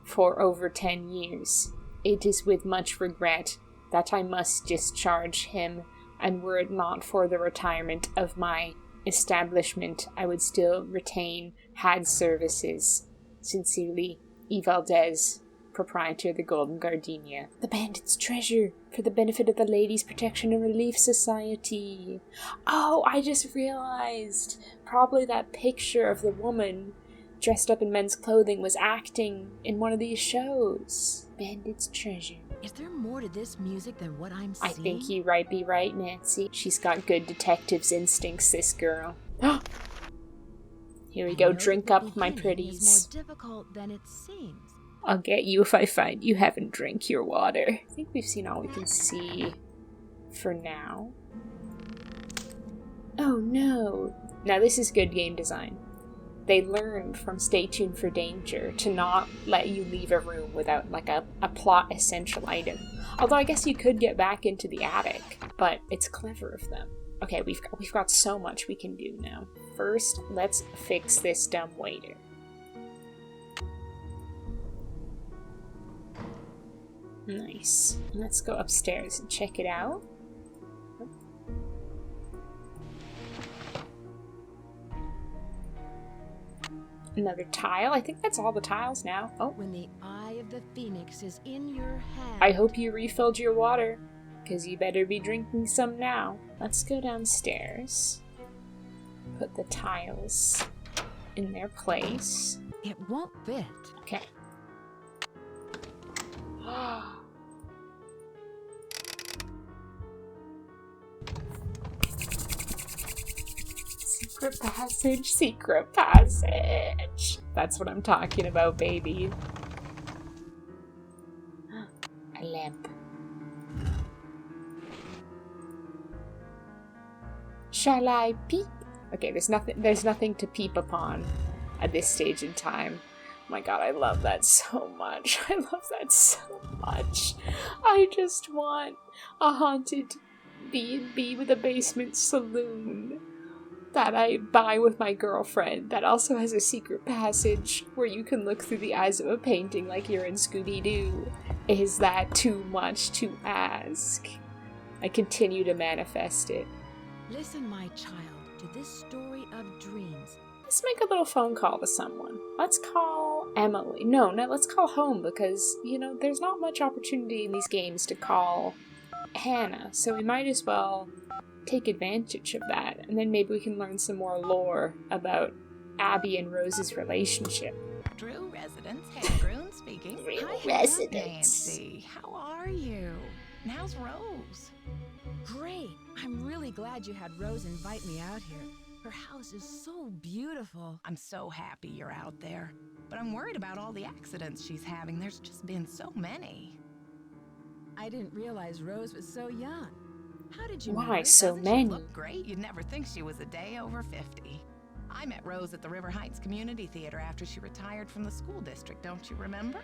for over 10 years. It is with much regret that I must discharge him, and were it not for the retirement of my establishment, I would still retain had services. Sincerely, E. Valdez, proprietor of the Golden Gardenia. The bandit's treasure, for the benefit of the Ladies' Protection and Relief Society. Oh, I just realized. Probably that picture of the woman dressed up in men's clothing was acting in one of these shows. Bandit's treasure. Is there more to this music than what I'm seeing? I think you be right, Nancy. She's got good detective's instincts, this girl. Here we go, drink up, my pretties. It's more difficult than it seems. I'll get you if I find you haven't drank your water. I think we've seen all we can see for now. Oh no. Now this is good game design. They learned from Stay Tuned for Danger to not let you leave a room without like a plot essential item. Although I guess you could get back into the attic, but it's clever of them. Okay, we've got so much we can do now. First, let's fix this dumb waiter. Nice. Let's go upstairs and check it out. Another tile. I think that's all the tiles now. Oh. When the eye of the phoenix is in your hand. I hope you refilled your water, because you better be drinking some now. Let's go downstairs. Put the tiles in their place. It won't fit. Okay. Secret passage, secret passage. That's what I'm talking about, baby. A lamp. Shall I peep? Okay, there's nothing to peep upon at this stage in time. Oh my god, I love that so much. I love that so much. I just want a haunted B&B with a basement saloon that I buy with my girlfriend that also has a secret passage where you can look through the eyes of a painting like you're in Scooby-Doo. Is that too much to ask? I continue to manifest it. Listen, my child, to this story of dreams. Let's make a little phone call to someone. Let's call Emily. No, let's call home because, there's not much opportunity in these games to call Hannah, so we might as well take advantage of that, and then maybe we can learn some more lore about Abby and Rose's relationship. Drew residence, Hannah Groon speaking. Real Hi, residence. Nancy. How are you? And how's Rose? Great. I'm really glad you had Rose invite me out here. Her house is so beautiful. I'm so happy you're out there. But I'm worried about all the accidents she's having. There's just been so many. I didn't realize Rose was so young. How did you Why know? so Doesn't many? She look great? You'd never think she was a day over 50. I met Rose at the River Heights Community Theater after she retired from the school district, don't you remember?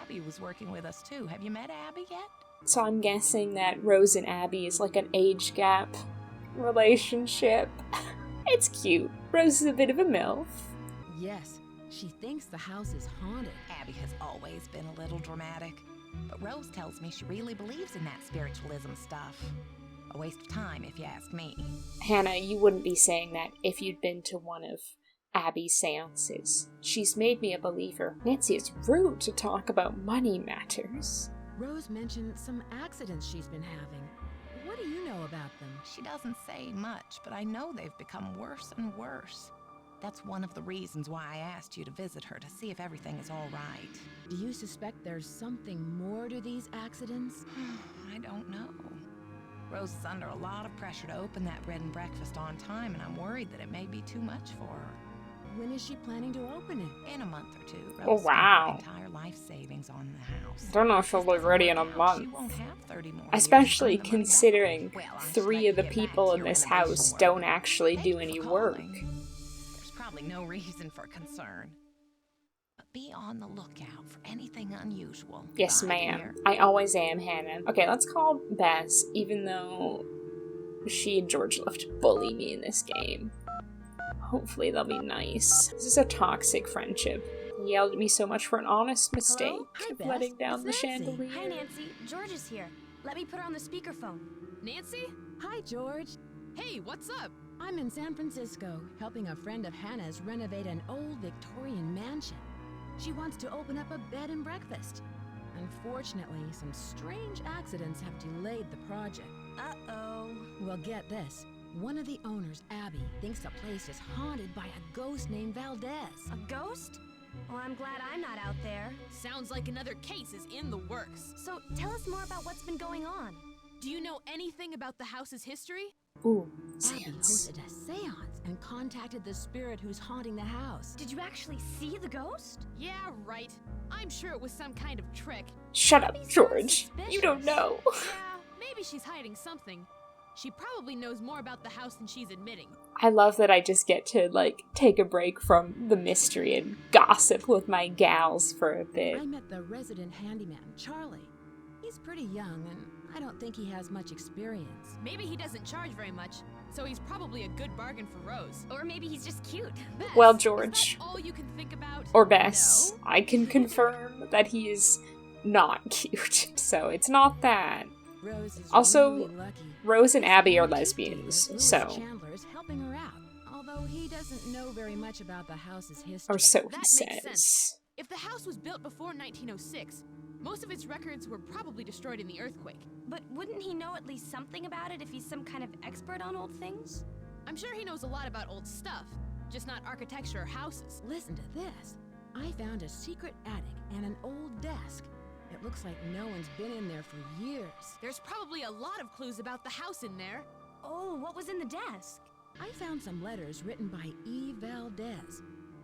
Abby was working with us too. Have you met Abby yet? So I'm guessing that Rose and Abby is like an age gap relationship. It's cute. Rose is a bit of a MILF. Yes, she thinks the house is haunted. Abby has always been a little dramatic. But Rose tells me she really believes in that spiritualism stuff. A waste of time, if you ask me. Hannah, you wouldn't be saying that if you'd been to one of Abby's seances. She's made me a believer. Nancy, it's rude to talk about money matters. Rose mentioned some accidents she's been having. What do you know about them? She doesn't say much, but I know they've become worse and worse. That's one of the reasons why I asked you to visit her, to see if everything is all right. Do you suspect there's something more to these accidents? I don't know. Rose is under a lot of pressure to open that bread and breakfast on time, and I'm worried that it may be too much for her. When is she planning to open it? In a month or two. Rose Oh, wow. spent her entire life savings on the house. I don't know if she'll be ready in a She month. won't have 30 more Especially years to fund the money considering back. Well, I should 3 like of the to get people back in to this your house renovation don't work. actually Thank do you any for work. calling. There's probably no reason for concern. But be on the lookout for anything unusual. Yes, Bye, ma'am. dear. I always am, Hannah. Okay, let's call Bess, even though she and George love to bully me in this game. Hopefully they'll be nice. This is a toxic friendship. He yelled at me so much for an honest mistake Hello? Hi, of Bess. letting down the It's Nancy. chandelier. Hi, Nancy. George is here. Let me put her on the speakerphone. Nancy? Hi, George. Hey, what's up? I'm in San Francisco, helping a friend of Hannah's renovate an old Victorian mansion. She wants to open up a bed and breakfast. Unfortunately, some strange accidents have delayed the project. Uh-oh. Well, get this. One of the owners, Abby, thinks the place is haunted by a ghost named Valdez. A ghost? Well, I'm glad I'm not out there. Sounds like another case is in the works. So, tell us more about what's been going on. Do you know anything about the house's history? Ooh, Abby seance. hosted a seance and contacted the spirit who's haunting the house. Did you actually see the ghost? Yeah, right. I'm sure it was some kind of trick. Shut up, Abby sounds George. You don't suspicious. know. Yeah, maybe she's hiding something. She probably knows more about the house than she's admitting. I love that I just get to, like, take a break from the mystery and gossip with my gals for a bit. I met the resident handyman, Charlie. He's pretty young, and I don't think he has much experience. Maybe he doesn't charge very much, so he's probably a good bargain for Rose. Or maybe he's just cute. Bess, Well, is George. that all you can think about? Or Bess. No? I can confirm that he is not cute. So it's not that. Rose is Also, really lucky. Rose and Abby are Her lesbians, dealer, so... Louis Chandler is helping her out, although he doesn't know very much about the house's history. Or so That he makes says. sense. If the house was built before 1906, most of its records were probably destroyed in the earthquake. But wouldn't he know at least something about it if he's some kind of expert on old things? I'm sure he knows a lot about old stuff, just not architecture or houses. Listen to this. I found a secret attic and an old desk. It looks like no one's been in there for years. There's probably a lot of clues about the house in there. Oh, what was in the desk? I found some letters written by E. Valdez.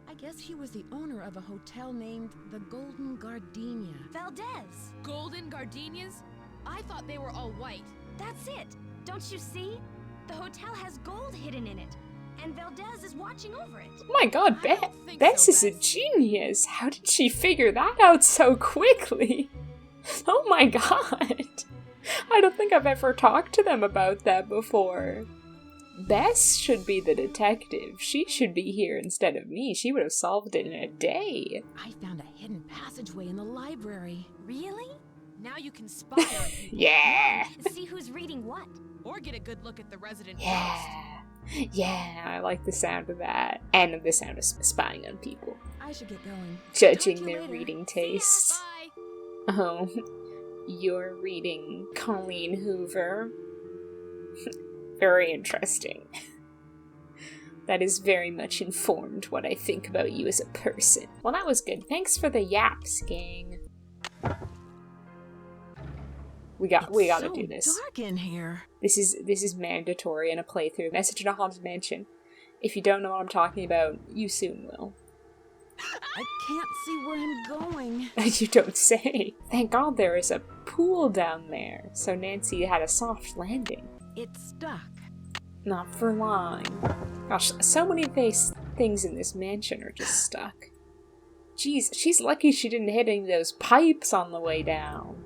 I guess he was the owner of a hotel named the Golden Gardenia. Valdez. Golden gardenias? I thought they were all white. That's it. Don't you see? The hotel has gold hidden in it. And Valdez is watching over it. Oh my god, I don't think Bess so, is a Bess. genius. How did she figure that out so quickly? Oh my god. I don't think I've ever talked to them about that before. Bess should be the detective. She should be here instead of me. She would have solved it in a day. I found a hidden passageway in the library. Really? Now you can spy on people. Yeah. See who's reading what? Or get a good look at the resident ghost. Yeah. Yeah, I like the sound of that. And the sound of spying on people. I should get going. Judging Talk to you their later. reading See ya, tastes. bye. Oh, you're reading Colleen Hoover. Very interesting. That is very much informed what I think about you as a person. Well, that was good. Thanks for the yaps, gang. We gotta so do this. Dark in here. This is mandatory in a playthrough. Message in a Haunted Mansion. If you don't know what I'm talking about, you soon will. I can't see where I'm going. You don't say. Thank God there is a pool down there, so Nancy had a soft landing. It's stuck. Not for long. Gosh, so many things in this mansion are just stuck. Jeez, she's lucky she didn't hit any of those pipes on the way down.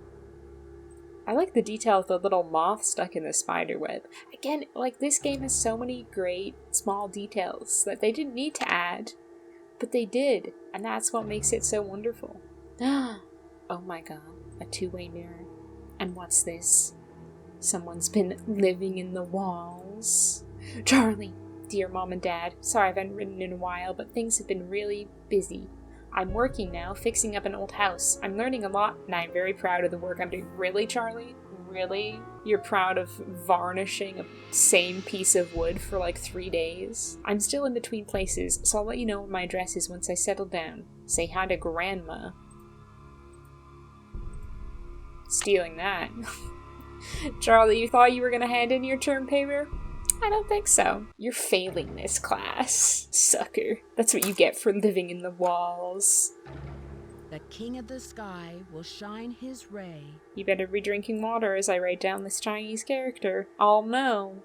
I like the detail of the little moth stuck in the spider web. Again, like, this game has so many great small details that they didn't need to add, but they did, and that's what makes it so wonderful. Oh my god. a two-way mirror. And what's this? Someone's been living in the walls. Charlie! Dear Mom and Dad, sorry I haven't written in a while, but things have been really busy. I'm working now, fixing up an old house. I'm learning a lot, and I'm very proud of the work I'm doing. Really, Charlie? Really? You're proud of varnishing a same piece of wood for like 3 days? I'm still in between places, so I'll let you know what my address is once I settle down. Say hi to Grandma. Stealing that. Charlie, you thought you were gonna hand in your term paper? I don't think so. You're failing this class, sucker. That's what you get for living in the walls. The king of the sky will shine his ray. You better be drinking water as I write down this Chinese character. I'll know.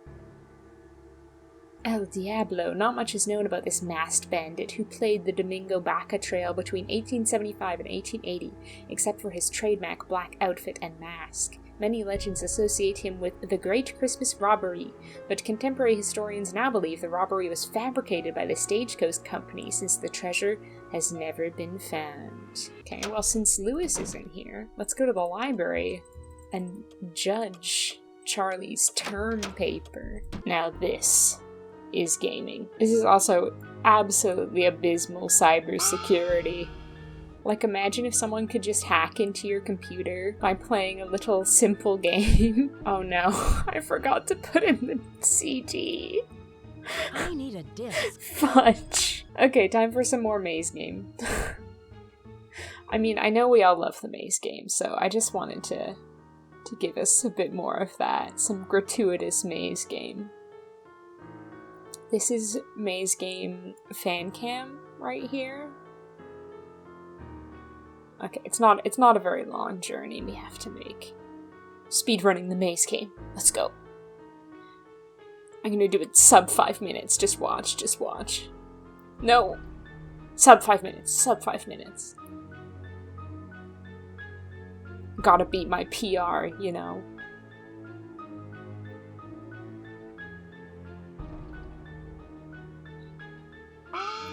El Diablo. Not much is known about this masked bandit who played the Domingo Baca Trail between 1875 and 1880, except for his trademark black outfit and mask. Many legends associate him with the Great Christmas Robbery, but contemporary historians now believe the robbery was fabricated by the Stagecoach Company since the treasure has never been found. Okay, well, since Lewis isn't here, let's go to the library and judge Charlie's term paper. Now this is gaming. This is also absolutely abysmal cybersecurity. Like, imagine if someone could just hack into your computer by playing a little simple game. Oh no, I forgot to put in the CD. I need a disc. Fudge. Okay, time for some more maze game. I mean, I know we all love the maze game, so I just wanted to give us a bit more of that. Some gratuitous maze game. This is maze game fan cam right here. Okay, it's not a very long journey we have to make. Speedrunning the maze game. Let's go. I'm gonna do it sub 5 minutes. Just watch. No! Sub 5 minutes. Gotta beat my PR, you know.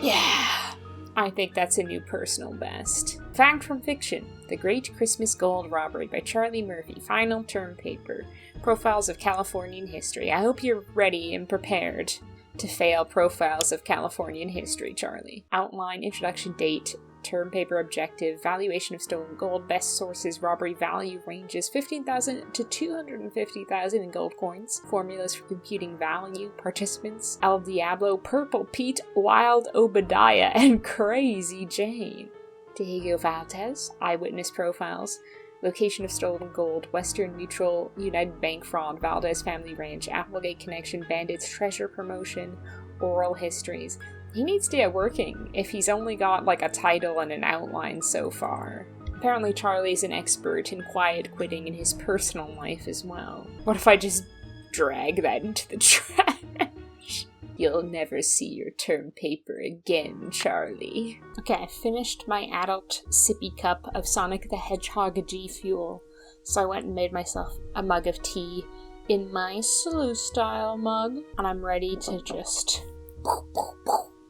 Yeah! I think that's a new personal best. Fact from fiction. The Great Christmas Gold Robbery by Charlie Murphy. Final term paper. Profiles of Californian history. I hope you're ready and prepared to fail profiles of Californian history, Charlie. Outline, introduction, date, term paper objective, valuation of stolen gold, best sources, robbery value ranges 15,000 to 250,000 in gold coins, formulas for computing value, participants, El Diablo, Purple Pete, Wild Obadiah, and Crazy Jane. Diego Valdez, eyewitness profiles, location of stolen gold, Western Mutual, United Bank fraud, Valdez family ranch, Applegate connection, bandits, treasure promotion, oral histories. He needs to get working if he's only got like a title and an outline so far. Apparently Charlie's an expert in quiet quitting in his personal life as well. What if I just drag that into the trash? You'll never see your term paper again, Charlie. Okay, I finished my adult sippy cup of Sonic the Hedgehog G Fuel, so I went and made myself a mug of tea in my Sleuth-style mug, and I'm ready to just...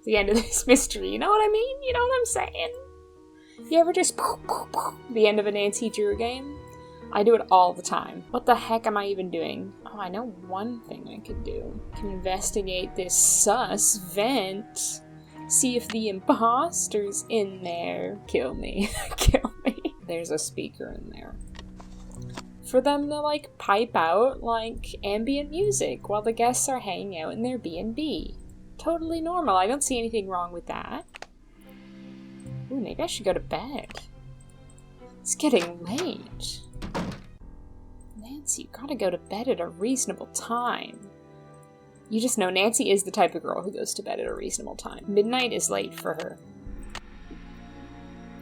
the end of this mystery, you know what I mean? You know what I'm saying? You ever just the end of a Nancy Drew game? I do it all the time. What the heck am I even doing? Oh, I know one thing I could do. I can investigate this sus vent. See if the imposter's in there. Kill me. Kill me. There's a speaker in there. For them to, like, pipe out, like, ambient music while the guests are hanging out in their B&B. Totally normal. I don't see anything wrong with that. Ooh, maybe I should go to bed. It's getting late. Nancy, you gotta go to bed at a reasonable time. You just know Nancy is the type of girl who goes to bed at a reasonable time. Midnight is late for her.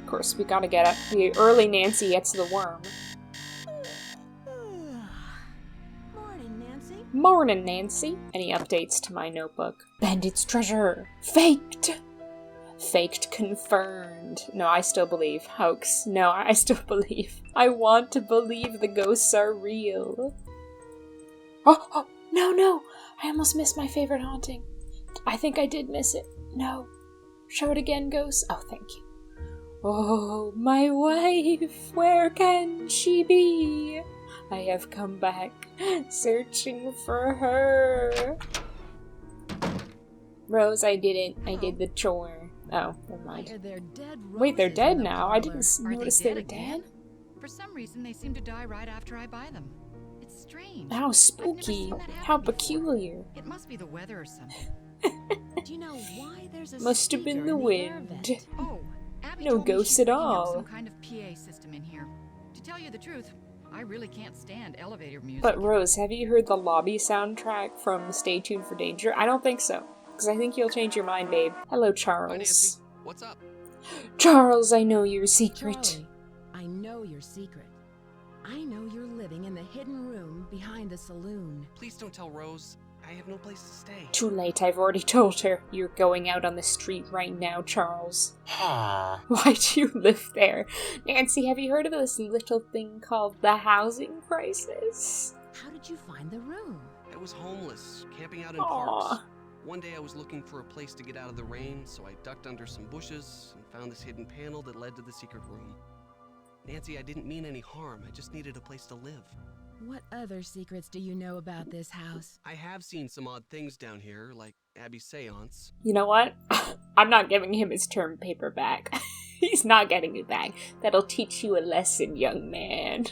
Of course, we gotta get up. The early Nancy gets the worm. Morning, Nancy. Morning, Nancy. Any updates to my notebook? Bandit's treasure. Faked. Faked confirmed. No, I still believe. Hoax. No, I still believe. I want to believe the ghosts are real. Oh, no. I almost missed my favorite haunting. I think I did miss it. No. Show it again, ghost. Oh, thank you. Oh, my wife, where can she be? I have come back, searching for her. Rose, I didn't. I did the chore. Oh, never mind. Wait, they're dead now? I didn't notice they were dead? For some reason, they seem to die right after I buy them. It's strange. How spooky. How peculiar. It must be the weather or something. Do you know why there's a Must have been the wind. Oh, Abby No told me ghosts she's at picking up all. some kind of PA system in here. To tell you the truth, I really can't stand elevator music. But Rose, have you heard the lobby soundtrack from Stay Tuned for Danger? I don't think so. Because I think you'll change your mind, babe. Hello, Charles. Hi, Nancy. What's up? Charles, I know your secret. Charlie, I know your secret. I know you're living in the hidden room behind the saloon. Please don't tell Rose. I have no place to stay. Too late, I've already told her. You're going out on the street right now, Charles. Why do you live there? Nancy, have you heard of this little thing called the housing crisis? How did you find the room? I was homeless, camping out in Aw. parks. One day I was looking for a place to get out of the rain, so I ducked under some bushes and found this hidden panel that led to the secret room. Nancy, I didn't mean any harm. I just needed a place to live. What other secrets do you know about this house? I have seen some odd things down here, like Abby's seance. You know what? I'm not giving him his term paper back. He's not getting it back. That'll teach you a lesson, young man.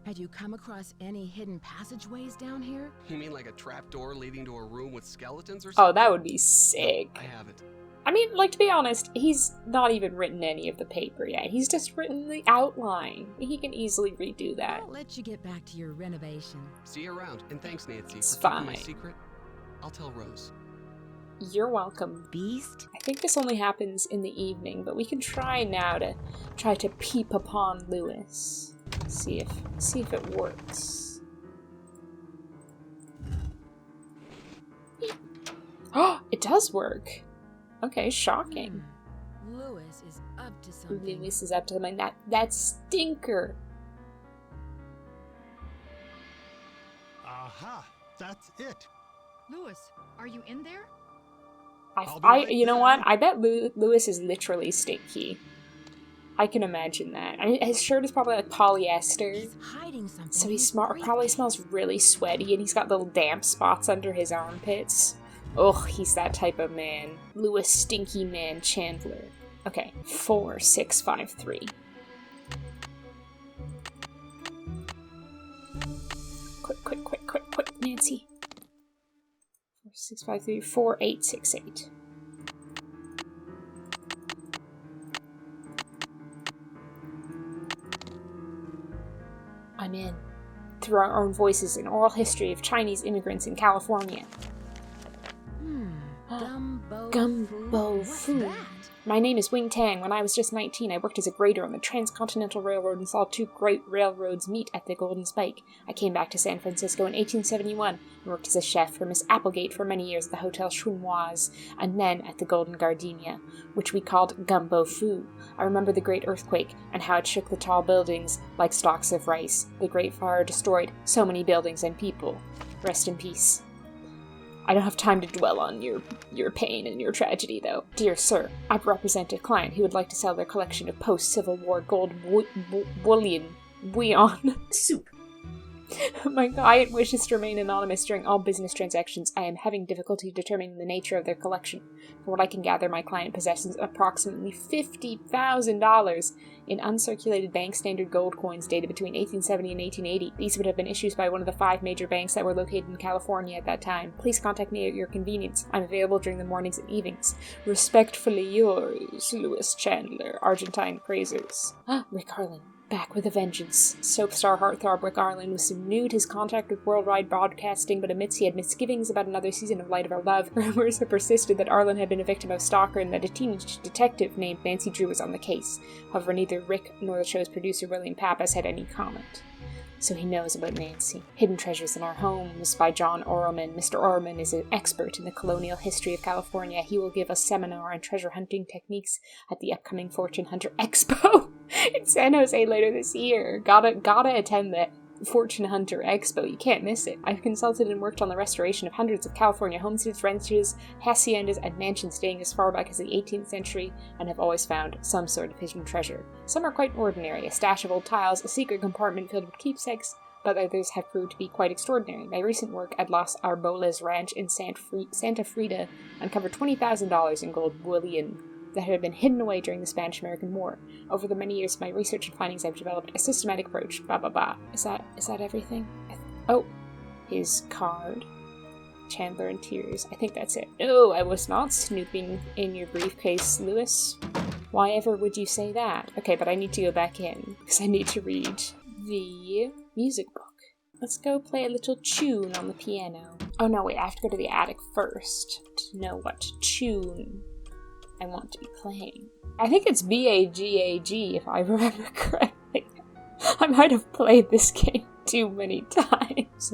Had you come across any hidden passageways down here? You mean like a trapdoor leading to a room with skeletons or something? Oh, that would be sick. I haven't. I mean, like, to be honest, he's not even written any of the paper yet. He's just written the outline. He can easily redo that. I'll let you get back to your renovation. See you around, and thanks, Nancy, It's for keeping my fine. secret. I'll tell Rose. You're welcome, beast. I think this only happens in the evening, but we can try now to peep upon Lewis. See if it works. Oh, it does work. Okay, shocking. Lewis is up to something. Lewis is up to something. That stinker. Aha! That's it! Lewis, are you in there? You know what? I bet Lewis is literally stinky. I can imagine that. I mean, his shirt is probably like polyester. He's hiding something. So he probably smells really sweaty, and he's got little damp spots under his armpits. Ugh, he's that type of man. Lewis Stinky Man Chandler. Okay, 4653. Quick, Nancy. 4653 4868. I'm in. Through our own voices, an oral history of Chinese immigrants in California. Gumbo Fu. My name is Wing Tang. When I was just 19, I worked as a grader on the Transcontinental Railroad and saw two great railroads meet at the Golden Spike. I came back to San Francisco in 1871 and worked as a chef for Miss Applegate for many years at the Hotel Chinoise, and then at the Golden Gardenia, which we called Gumbo Fu. I remember the Great Earthquake and how it shook the tall buildings like stalks of rice. The Great Fire destroyed so many buildings and people. Rest in peace. I don't have time to dwell on your pain and your tragedy, though. Dear sir, I represent a client who would like to sell their collection of post-Civil War gold bullion soup. My client wishes to remain anonymous during all business transactions. I am having difficulty determining the nature of their collection. From what I can gather, my client possesses approximately $50,000 in uncirculated bank standard gold coins dated between 1870 and 1880. These would have been issued by one of the 5 major banks that were located in California at that time. Please contact me at your convenience. I'm available during the mornings and evenings. Respectfully yours, Lewis Chandler, Argentine Crazers. Rick Arlen. Back with a vengeance. Soap star heartthrob Rick Arlen was renewed his contract with Worldwide Broadcasting, but admits he had misgivings about another season of Light of Our Love. Rumors have persisted that Arlen had been a victim of stalker and that a teenage detective named Nancy Drew was on the case. However, neither Rick nor the show's producer William Pappas had any comment. So he knows about Nancy. Hidden Treasures in Our Homes by John Orelman. Mr. Orelman is an expert in the colonial history of California. He will give a seminar on treasure hunting techniques at the upcoming Fortune Hunter Expo in San Jose later this year. Gotta attend that. Fortune Hunter Expo. You can't miss it. I've consulted and worked on the restoration of hundreds of California homesteads, ranches, haciendas, and mansions dating as far back as the 18th century, and have always found some sort of hidden treasure. Some are quite ordinary, a stash of old tiles, a secret compartment filled with keepsakes, but others have proved to be quite extraordinary. My recent work at Los Arboles Ranch in Santa Frida uncovered $20,000 in gold bullion that had been hidden away during the Spanish-American War. Over the many years of my research and findings, I've developed a systematic approach. Blah, blah, blah. Is that everything? Oh, his card. Chandler in tears. I think that's it. No, I was not snooping in your briefcase, Lewis. Why ever would you say that? Okay, but I need to go back in, because I need to read the music book. Let's go play a little tune on the piano. Oh no, wait, I have to go to the attic first to know what tune I want to be playing. I think it's B-A-G-A-G, if I remember correctly. I might have played this game too many times.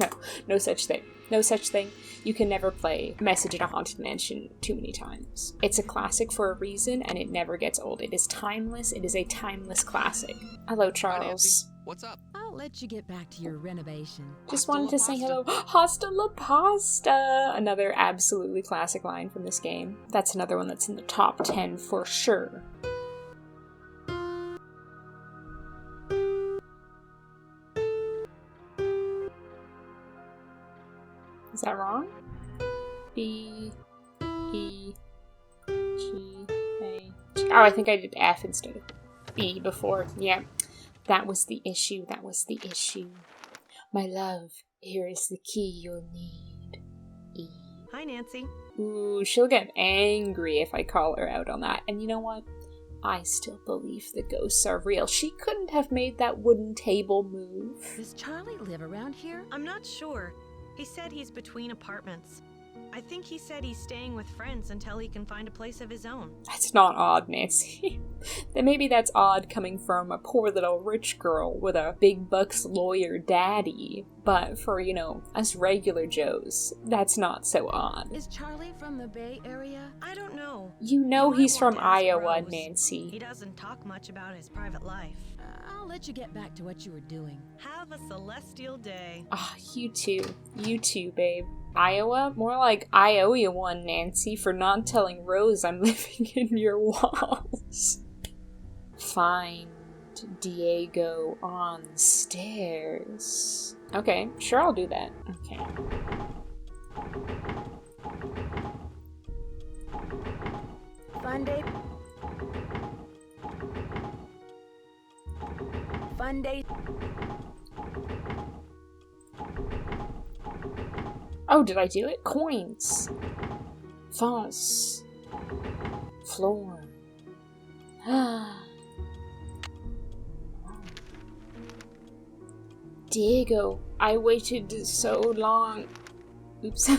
No such thing. No such thing. You can never play Message in a Haunted Mansion too many times. It's a classic for a reason, and it never gets old. It is timeless. It is a timeless classic. Hello, Charles. Hi, what's up? I'll let you get back to your renovation. Just wanted to say hello. Hasta la pasta! Another absolutely classic line from this game. That's another one that's in the top 10 for sure. Is that wrong? B, E, G, A, G. Oh, I think I did F instead of B before. Yeah. That was the issue. That was the issue. My love, here is the key you'll need. E. Hi, Nancy. Ooh, she'll get angry if I call her out on that. And you know what? I still believe the ghosts are real. She couldn't have made that wooden table move. Does Charlie live around here? I'm not sure. He said he's between apartments. I think he said he's staying with friends until he can find a place of his own. That's not odd, Nancy. Then maybe that's odd coming from a poor little rich girl with a big bucks lawyer daddy. But for, us regular Joes, that's not so odd. Is Charlie from the Bay Area? I don't know. You know he's from Iowa, Rose. Nancy. He doesn't talk much about his private life. I'll let you get back to what you were doing. Have a celestial day. Ah, you too. You too, babe. Iowa? More like I owe you one, Nancy, for not telling Rose I'm living in your walls. Find Diego on the stairs. Okay, sure, I'll do that. Okay. Fun day. Fun day. Oh, did I do it? Coins. Fonts. Floor. Diego, I waited so long. Oops.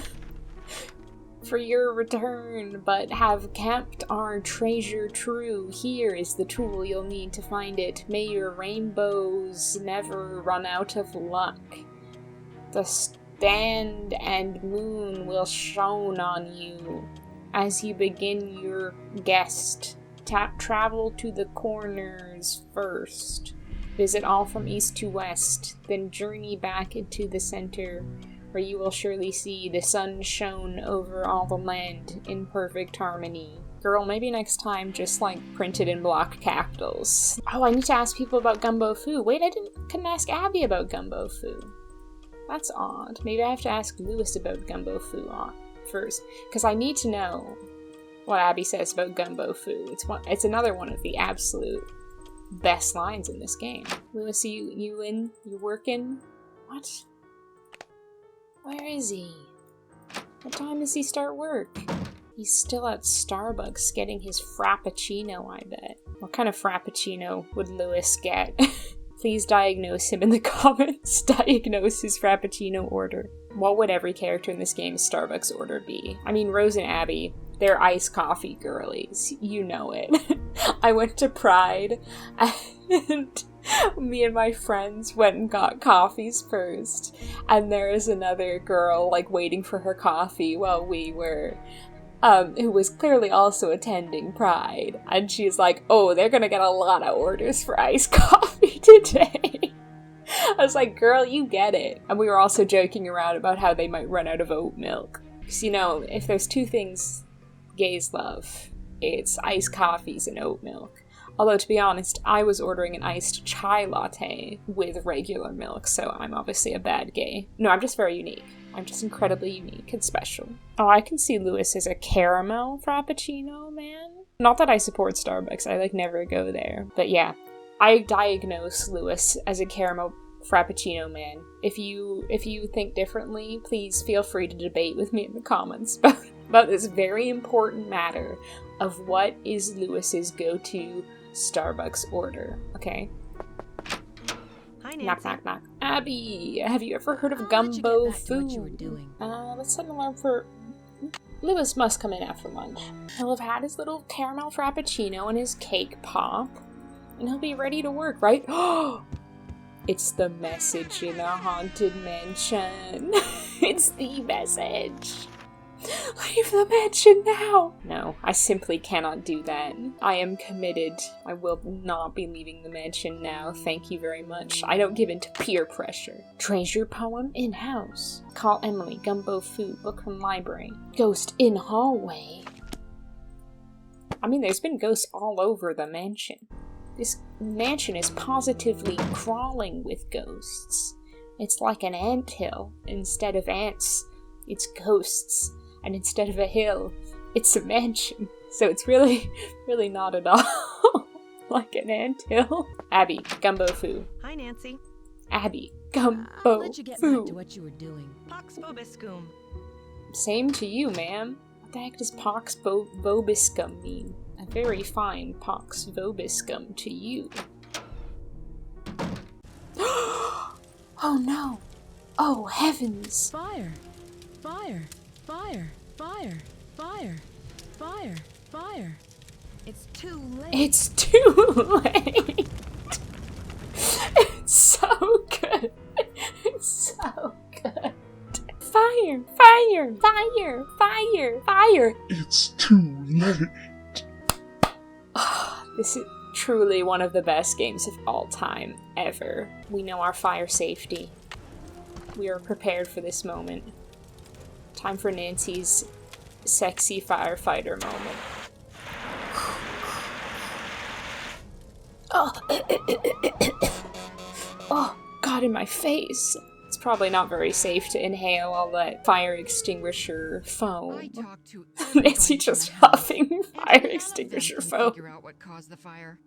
For your return, but have kept our treasure true. Here is the tool you'll need to find it. May your rainbows never run out of luck. The stand and moon will shone on you as you begin your guest. Travel to the corners first. Visit all from east to west, then journey back into the center, where you will surely see the sun shone over all the land in perfect harmony. Girl, maybe next time just print it in block capitals. Oh, I need to ask people about Gumbo Foo. Wait, couldn't ask Abby about Gumbo Foo. That's odd. Maybe I have to ask Lewis about Gumbo Foo first, because I need to know what Abby says about Gumbo Foo. It's another one of the absolute best lines in this game. Lewis, you working? What? Where is he? What time does he start work? He's still at Starbucks getting his frappuccino, I bet. What kind of frappuccino would Lewis get? Please diagnose him in the comments. Diagnose his frappuccino order. What would every character in this game's Starbucks order be? I mean, Rose and Abby, they're iced coffee girlies. You know it. I went to Pride, and me and my friends went and got coffees first. And there is another girl, waiting for her coffee while we were, who was clearly also attending Pride. And she's like, oh, they're gonna get a lot of orders for iced coffee today. I was like, girl, you get it. And we were also joking around about how they might run out of oat milk. Because, you know, if there's two things gays love, it's iced coffees and oat milk. Although, to be honest, I was ordering an iced chai latte with regular milk, so I'm obviously a bad gay. No, I'm just very unique. I'm just incredibly unique and special. Oh, I can see Lewis as a caramel frappuccino man. Not that I support Starbucks, I never go there. But yeah, I diagnose Lewis as a caramel frappuccino man. If you think differently, please feel free to debate with me in the comments about this very important matter of what is Lewis's go-to Starbucks order, okay? Hi, Nancy. Knock, knock, knock. Abby, have you ever heard of gumbo food? Let's set an alarm for... Lewis must come in after lunch. He'll have had his little caramel frappuccino and his cake pop, and he'll be ready to work, right? Oh! It's the message in a haunted mansion. It's the message. Leave the mansion now! No, I simply cannot do that. I am committed. I will not be leaving the mansion now, thank you very much. I don't give in to peer pressure. Treasure poem in-house. Call Emily, gumbo food, book from library. Ghost in hallway. I mean, there's been ghosts all over the mansion. This mansion is positively crawling with ghosts. It's like an anthill. Instead of ants, it's ghosts. And instead of a hill, it's a mansion. So it's really, really not at all like an anthill. Abby, gumbo foo. Hi, Nancy. Abby, gumbo I'll let you get foo. back to what you were doing. Pox vobiscum. Same to you, ma'am. What the heck does pox vobiscum mean? A very fine pox vobiscum to you. Oh no! Oh heavens! Fire! Fire! Fire! Fire! Fire! Fire! Fire! It's too late. It's too late! It's so good! It's so good! Fire! Fire! Fire! Fire! Fire! It's too late. This is truly one of the best games of all time, ever. We know our fire safety. We are prepared for this moment. Time for Nancy's sexy firefighter moment. Oh, oh, God in my face. It's probably not very safe to inhale all that fire extinguisher foam. Nancy just huffing fire extinguisher foam. Figure out what caused the fire.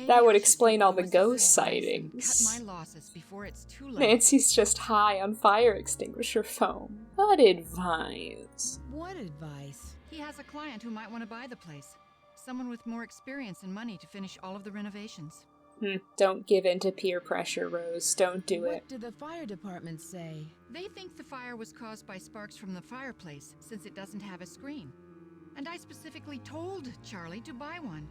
That would explain all the ghost sightings. Cut my losses before it's too late. Nancy's just high on fire extinguisher foam. What advice? What advice? He has a client who might want to buy the place. Someone with more experience and money to finish all of the renovations. Don't give in to peer pressure, Rose. Don't do it. What did the fire department say? They think the fire was caused by sparks from the fireplace, since it doesn't have a screen. And I specifically told Charlie to buy one.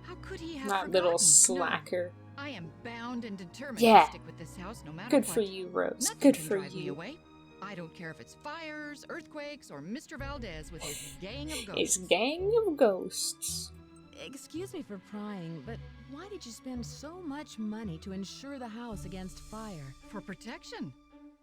How could he have That forgotten? little slacker. No, I am bound and determined Yeah. to stick with this house no matter Good what. for you, Rose. Nothing Good can for drive me you. away. I don't care if it's fires, earthquakes, or Mr. Valdez with his gang of ghosts. His gang of ghosts. Excuse me for prying, but why did you spend so much money to insure the house against fire? For protection.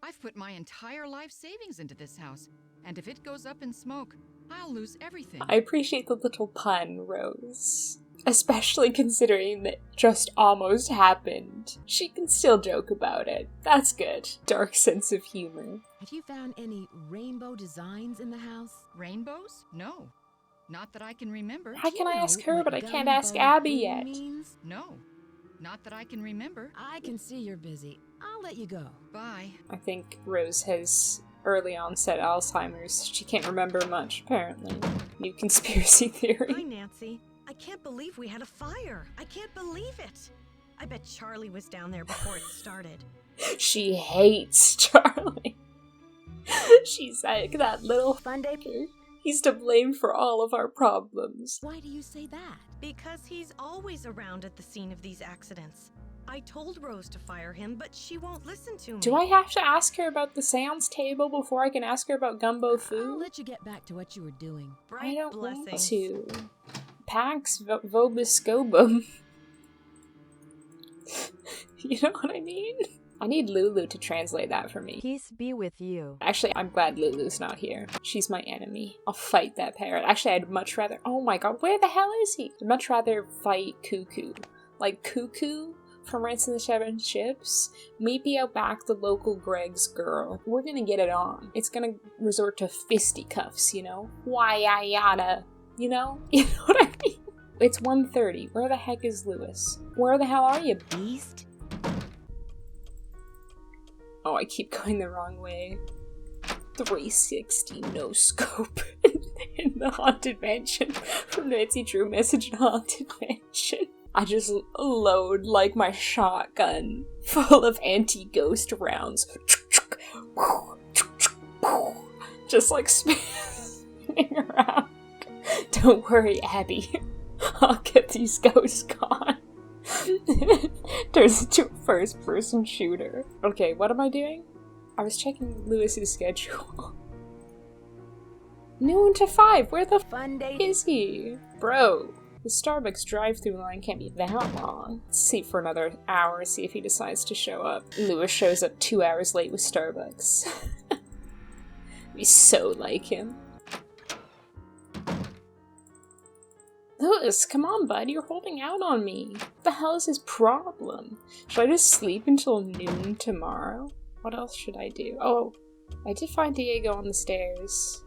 I've put my entire life savings into this house, and if it goes up in smoke, I'll lose everything. I appreciate the little pun, Rose. Especially considering that just almost happened. She can still joke about it. That's good. Dark sense of humor. Have you found any rainbow designs in the house? Rainbows? No. Not that I can remember. How can I ask know her, what but I can't ask gumbo Abby food yet? means? No. Not that I can remember. I can see you're busy. I'll let you go. Bye. I think Rose has early onset Alzheimer's. She can't remember much, apparently. New conspiracy Hi, theory. Nancy. I can't believe we had a fire. I can't believe it. I bet Charlie was down there before it started. She hates Charlie. She's like that little funder. He's to blame for all of our problems. Why do you say that? Because he's always around at the scene of these accidents. I told Rose to fire him, but she won't listen to me. Do I have to ask her about the seance table before I can ask her about gumbo I'll food? let you get back to what you were doing. Bright I don't blessings. want to. Pax vobiscobum. You know what I mean? I need Lulu to translate that for me. Peace be with you. Actually, I'm glad Lulu's not here. She's my enemy. I'll fight that parrot. Actually, I'd much rather... Oh my god, where the hell is he? I'd much rather fight Cuckoo. Like, Cuckoo from Ransom and the Seven Ships, meet me out back the local Greg's girl. We're gonna get it on. It's gonna resort to fisticuffs, you know? Why-ya-yada, you know? You know what I mean? It's 1:30. Where the heck is Lewis? Where the hell are you, beast? Oh, I keep going the wrong way. 360 no scope in the Haunted Mansion from Nancy Drew Message in Haunted Mansion. I just load like my shotgun full of anti-ghost rounds. Just like spinning around. Don't worry, Abby. I'll get these ghosts gone. Turns into a first-person shooter. Okay, what am I doing? I was checking Lewis's schedule. Noon to 5. Where the Fun day is he? Bro. The Starbucks drive-thru line can't be that long. Let's see for another hour, see if he decides to show up. Lewis shows up 2 hours late with Starbucks. We so like him. Lewis, come on, bud, you're holding out on me. What the hell is his problem? Should I just sleep until noon tomorrow? What else should I do? Oh, I did find Diego on the stairs.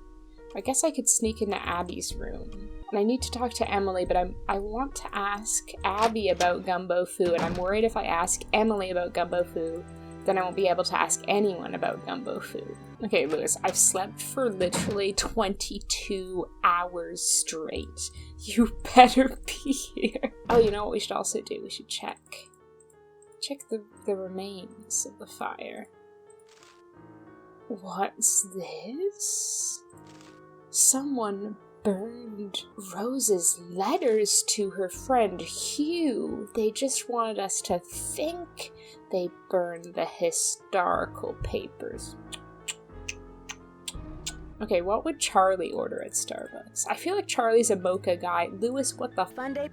I guess I could sneak into Abby's room. And I need to talk to Emily, but I want to ask Abby about Gumbo Foo, and I'm worried if I ask Emily about Gumbo Foo, then I won't be able to ask anyone about Gumbo Foo. Okay, Lewis, I've slept for literally 22 hours straight. You better be here. Oh, you know what we should also do? We should check the remains of the fire. What's this? Someone burned Rose's letters to her friend Hugh. They just wanted us to think they burned the historical papers. Okay, what would Charlie order at Starbucks? I feel like Charlie's a mocha guy. Lewis, what the Fun day.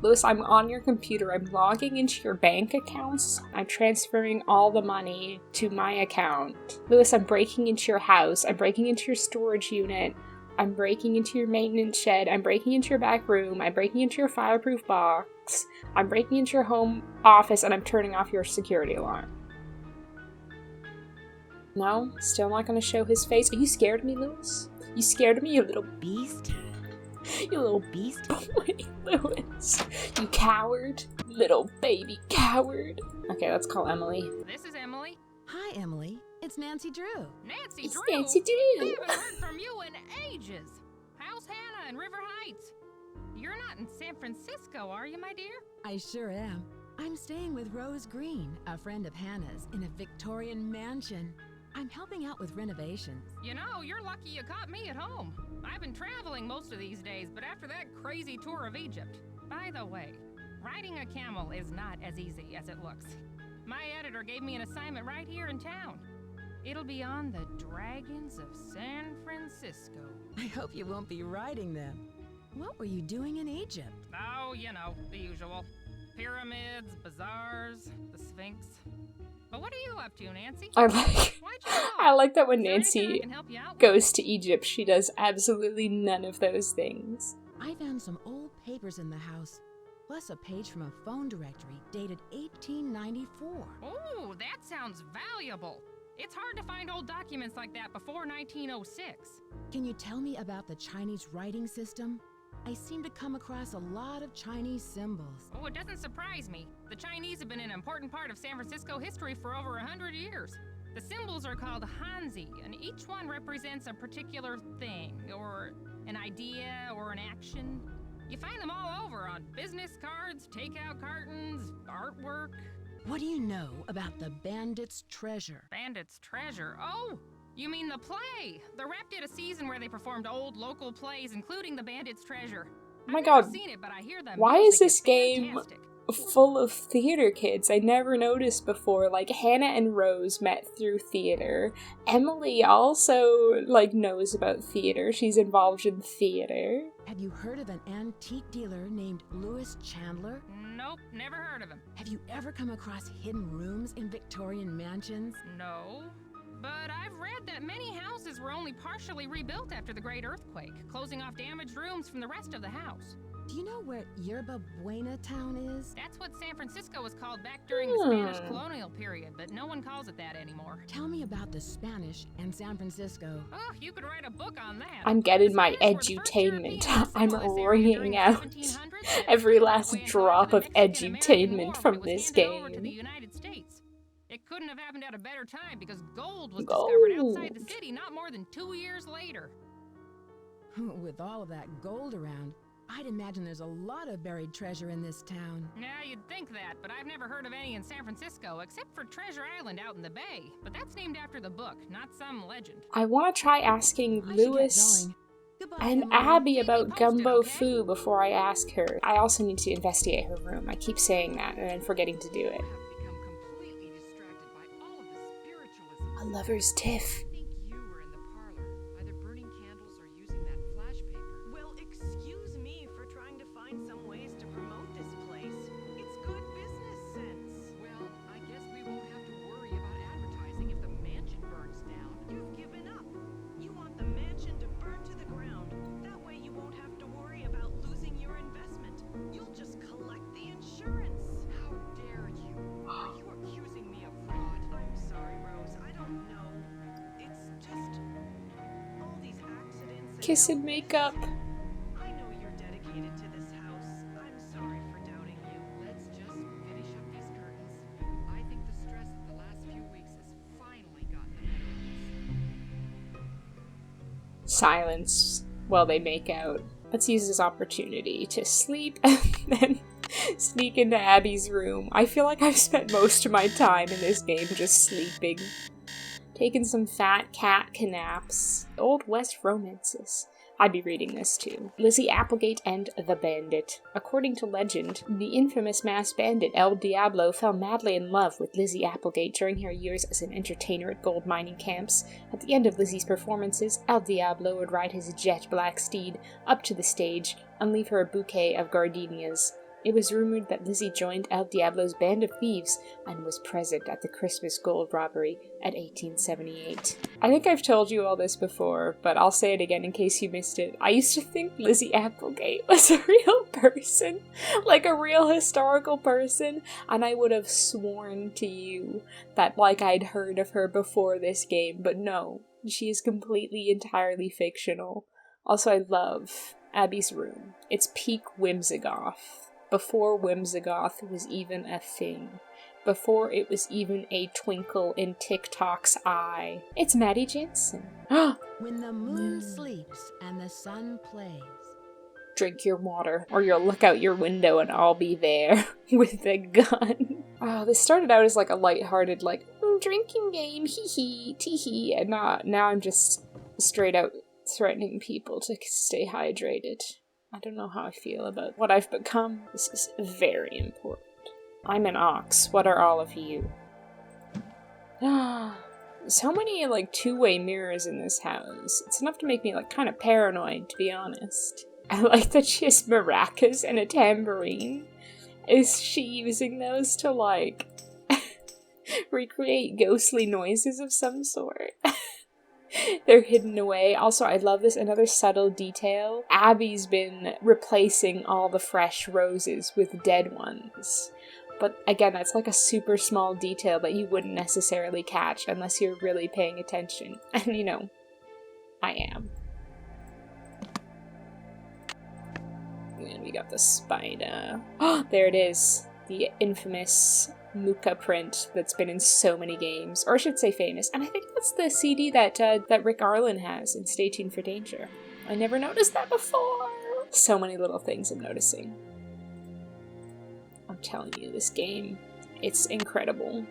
Lewis, I'm on your computer. I'm logging into your bank accounts. I'm transferring all the money to my account. Lewis, I'm breaking into your house. I'm breaking into your storage unit. I'm breaking into your maintenance shed. I'm breaking into your back room. I'm breaking into your fireproof box. I'm breaking into your home office, and I'm turning off your security alarm. No? Still not gonna show his face? Are you scared of me, Lewis? You scared of me, you little beast? You little beast boy, Lewis. You coward. Little baby coward. Okay, let's call Emily. This is Emily. Hi, Emily. It's Nancy Drew. Nancy It's Drew? Nancy Drew. I haven't heard from you in ages. How's Hannah in River Heights? You're not in San Francisco, are you, my dear? I sure am. I'm staying with Rose Green, a friend of Hannah's, in a Victorian mansion. I'm helping out with renovations. You know, you're lucky you caught me at home. I've been traveling most of these days, but after that crazy tour of Egypt. By the way, riding a camel is not as easy as it looks. My editor gave me an assignment right here in town. It'll be on the Dragons of San Francisco. I hope you won't be riding them. What were you doing in Egypt? Oh, you know, the usual. Pyramids, bazaars, the Sphinx. But what are you up to, Nancy? I like that when Nancy out? goes to Egypt, she does absolutely none of those things. I found some old papers in the house, plus a page from a phone directory dated 1894. Oh, that sounds valuable. It's hard to find old documents like that before 1906. Can you tell me about the Chinese writing system? I seem to come across a lot of Chinese symbols. Oh, it doesn't surprise me. The Chinese have been an important part of San Francisco history for over 100 years. The symbols are called Hanzi, and each one represents a particular thing, or an idea, or an action. You find them all over on business cards, takeout cartons, artwork. What do you know about the Bandit's Treasure? Bandit's Treasure? Oh! You mean the play? The Rep did a season where they performed old local plays, including the Bandit's Treasure. Oh my I've god, never seen it, but I hear that why is music this game fantastic. full of theater kids? I never noticed before. Like, Hannah and Rose met through theater. Emily also, like, knows about theater. She's involved in theater. Have you heard of an antique dealer named Louis Chandler? Nope, never heard of him. Have you ever come across hidden rooms in Victorian mansions? No. But I've read that many houses were only partially rebuilt after the Great Earthquake, closing off damaged rooms from the rest of the house. Do you know where Yerba Buena town is? That's what San Francisco was called back during the Spanish colonial period, but no one calls it that anymore. Tell me about the Spanish and San Francisco. Oh, you could write a book on that. I'm getting my edutainment. I'm wringing out every last drop of edutainment from this game. It couldn't have happened at a better time because gold was discovered outside the city not more than 2 years later. With all of that gold around, I'd imagine there's a lot of buried treasure in this town. Yeah, you'd think that, but I've never heard of any in San Francisco, except for Treasure Island out in the bay. But that's named after the book, not some legend. I want to try asking Lewis and Abby about Gumbo Foo before I ask her. I also need to investigate her room. I keep saying that and then forgetting to do it. A lover's tiff. Kiss and makeup. I know you're dedicated to this house. I'm sorry for doubting you. Let's just finish up these curtains. I think the stress of the last few weeks has finally gotten the better of us. Silence while they make out. Let's use this opportunity to sleep and then sneak into Abby's room. I feel like I've spent most of my time in this game just sleeping. Taking some fat cat naps. Old West romances. I'd be reading this too. Lizzie Applegate and the Bandit. According to legend, the infamous masked bandit El Diablo fell madly in love with Lizzie Applegate during her years as an entertainer at gold mining camps. At the end of Lizzie's performances, El Diablo would ride his jet black steed up to the stage and leave her a bouquet of gardenias. It was rumored that Lizzie joined El Diablo's band of thieves and was present at the Christmas gold robbery at 1878. I think I've told you all this before, but I'll say it again in case you missed it. I used to think Lizzie Applegate was a real person, like a real historical person, and I would have sworn to you that like I'd heard of her before this game, but no, she is completely, entirely fictional. Also, I love Abby's room. It's peak Whimsigoth. Before Whimsigoth was even a thing. Before it was even a twinkle in TikTok's eye. It's Maddie Jensen. When the moon sleeps and the sun plays. Drink your water, or you'll look out your window and I'll be there with a gun. Oh, this started out as like a lighthearted, like, drinking game, hee-hee, tee-hee, and now I'm just straight out threatening people to stay hydrated. I don't know how I feel about what I've become. This is very important. I'm an ox. What are all of you? So many, like, two-way mirrors in this house. It's enough to make me, like, kind of paranoid, to be honest. I like that she has maracas and a tambourine. Is she using those to, like, recreate ghostly noises of some sort? They're hidden away. Also, I love this. Another subtle detail. Abby's been replacing all the fresh roses with dead ones. But again, that's like a super small detail that you wouldn't necessarily catch unless you're really paying attention. And you know, I am. And we got the spider. Oh, there it is. The infamous Muka print that's been in so many games, or I should say famous, and I think that's the CD that Rick Arlen has in Stay Tuned for Danger. I never noticed that before! So many little things I'm noticing. I'm telling you, this game, it's incredible.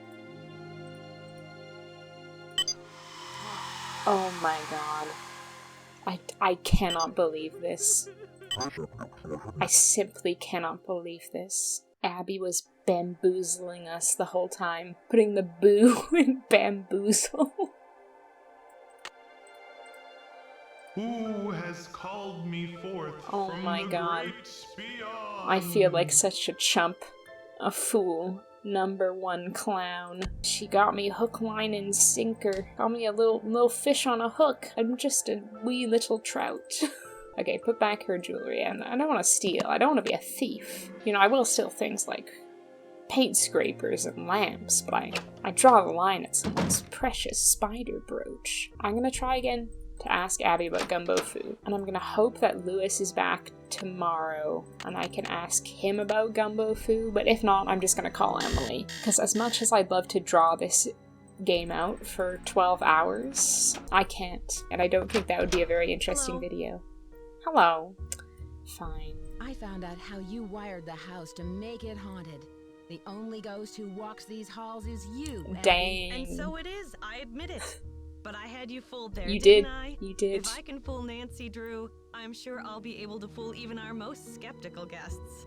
Oh my god. I cannot believe this. I simply cannot believe this. Abby was bamboozling us the whole time, putting the boo in bamboozle. Who has called me forth Oh from my the god. great beyond? I feel like such a chump. A fool. #1 clown. She got me hook, line, and sinker. Got me a little fish on a hook. I'm just a wee little trout. Okay, put back her jewelry. And I don't want to steal. I don't want to be a thief. You know, I will steal things like paint scrapers and lamps, but I draw the line at someone's precious spider brooch. I'm gonna try again to ask Abby about gumbo food, and I'm gonna hope that Lewis is back tomorrow and I can ask him about gumbo food, but if not, I'm just gonna call Emily, because as much as I'd love to draw this game out for 12 hours, I can't, and I don't think that would be a very interesting video. Hello. Fine. I found out how you wired the house to make it haunted. The only ghost who walks these halls is you, Abby. Dang. And so it is, I admit it. But I had you fooled there, You didn't did. I? You did. If I can fool Nancy Drew, I'm sure I'll be able to fool even our most skeptical guests.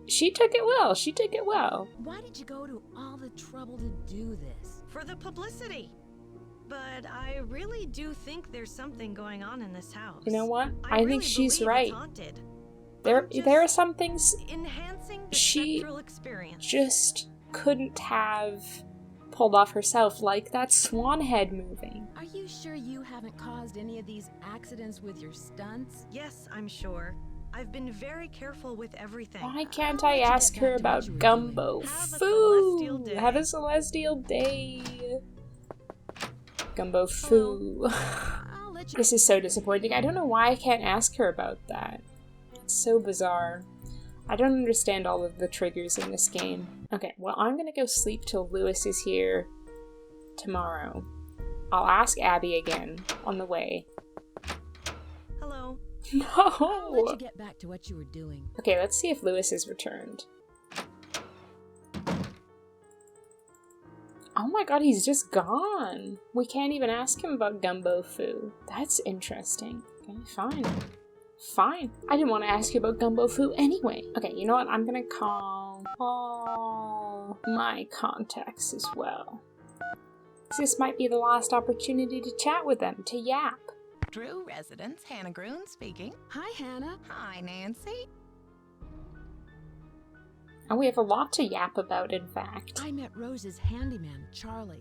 She took it well. She took it well. Why did you go to all the trouble to do this? For the publicity. But I really do think there's something going on in this house. You know what? I really think she's believe right. It's haunted. There are some things Enhancing the she spectral experience. just couldn't have pulled off herself, like that swan head moving. Are you sure you haven't caused any of these accidents with your stunts? Yes, I'm sure. I've been very careful with everything. Why can't I ask her about gumbo food? Have a celestial day. Gumbo food. This is so disappointing. I don't know why I can't ask her about that. It's so bizarre. I don't understand all of the triggers in this game. Okay, well, I'm gonna go sleep till Lewis is here tomorrow. I'll ask Abby again on the way. Hello. No! I'll let you get back to what you were doing. Okay, let's see if Lewis is returned. Oh my god, he's just gone. We can't even ask him about gumbo foo. That's interesting. Okay, fine. Fine. I didn't want to ask you about gumbo foo anyway. Okay, you know what? I'm gonna call all my contacts as well. This might be the last opportunity to chat with them, to yap. Drew residence, Hannah Groon speaking. Hi, Hannah. Hi, Nancy. And we have a lot to yap about, in fact. I met Rose's handyman, Charlie.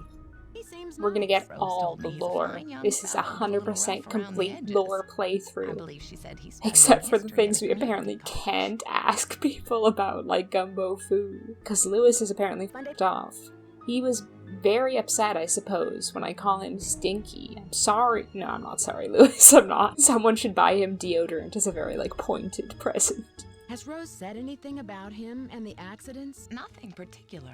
He seems We're gonna nice. get all the lore. This is 100% complete lore playthrough. I believe she said he's Except for the things we apparently can't ask people about, like gumbo food. Because Lewis is apparently f***ed off. He was very upset, I suppose, when I call him stinky. I'm sorry. No, I'm not sorry, Lewis. I'm not. Someone should buy him deodorant as a very, pointed present. Has Rose said anything about him and the accidents? Nothing particular.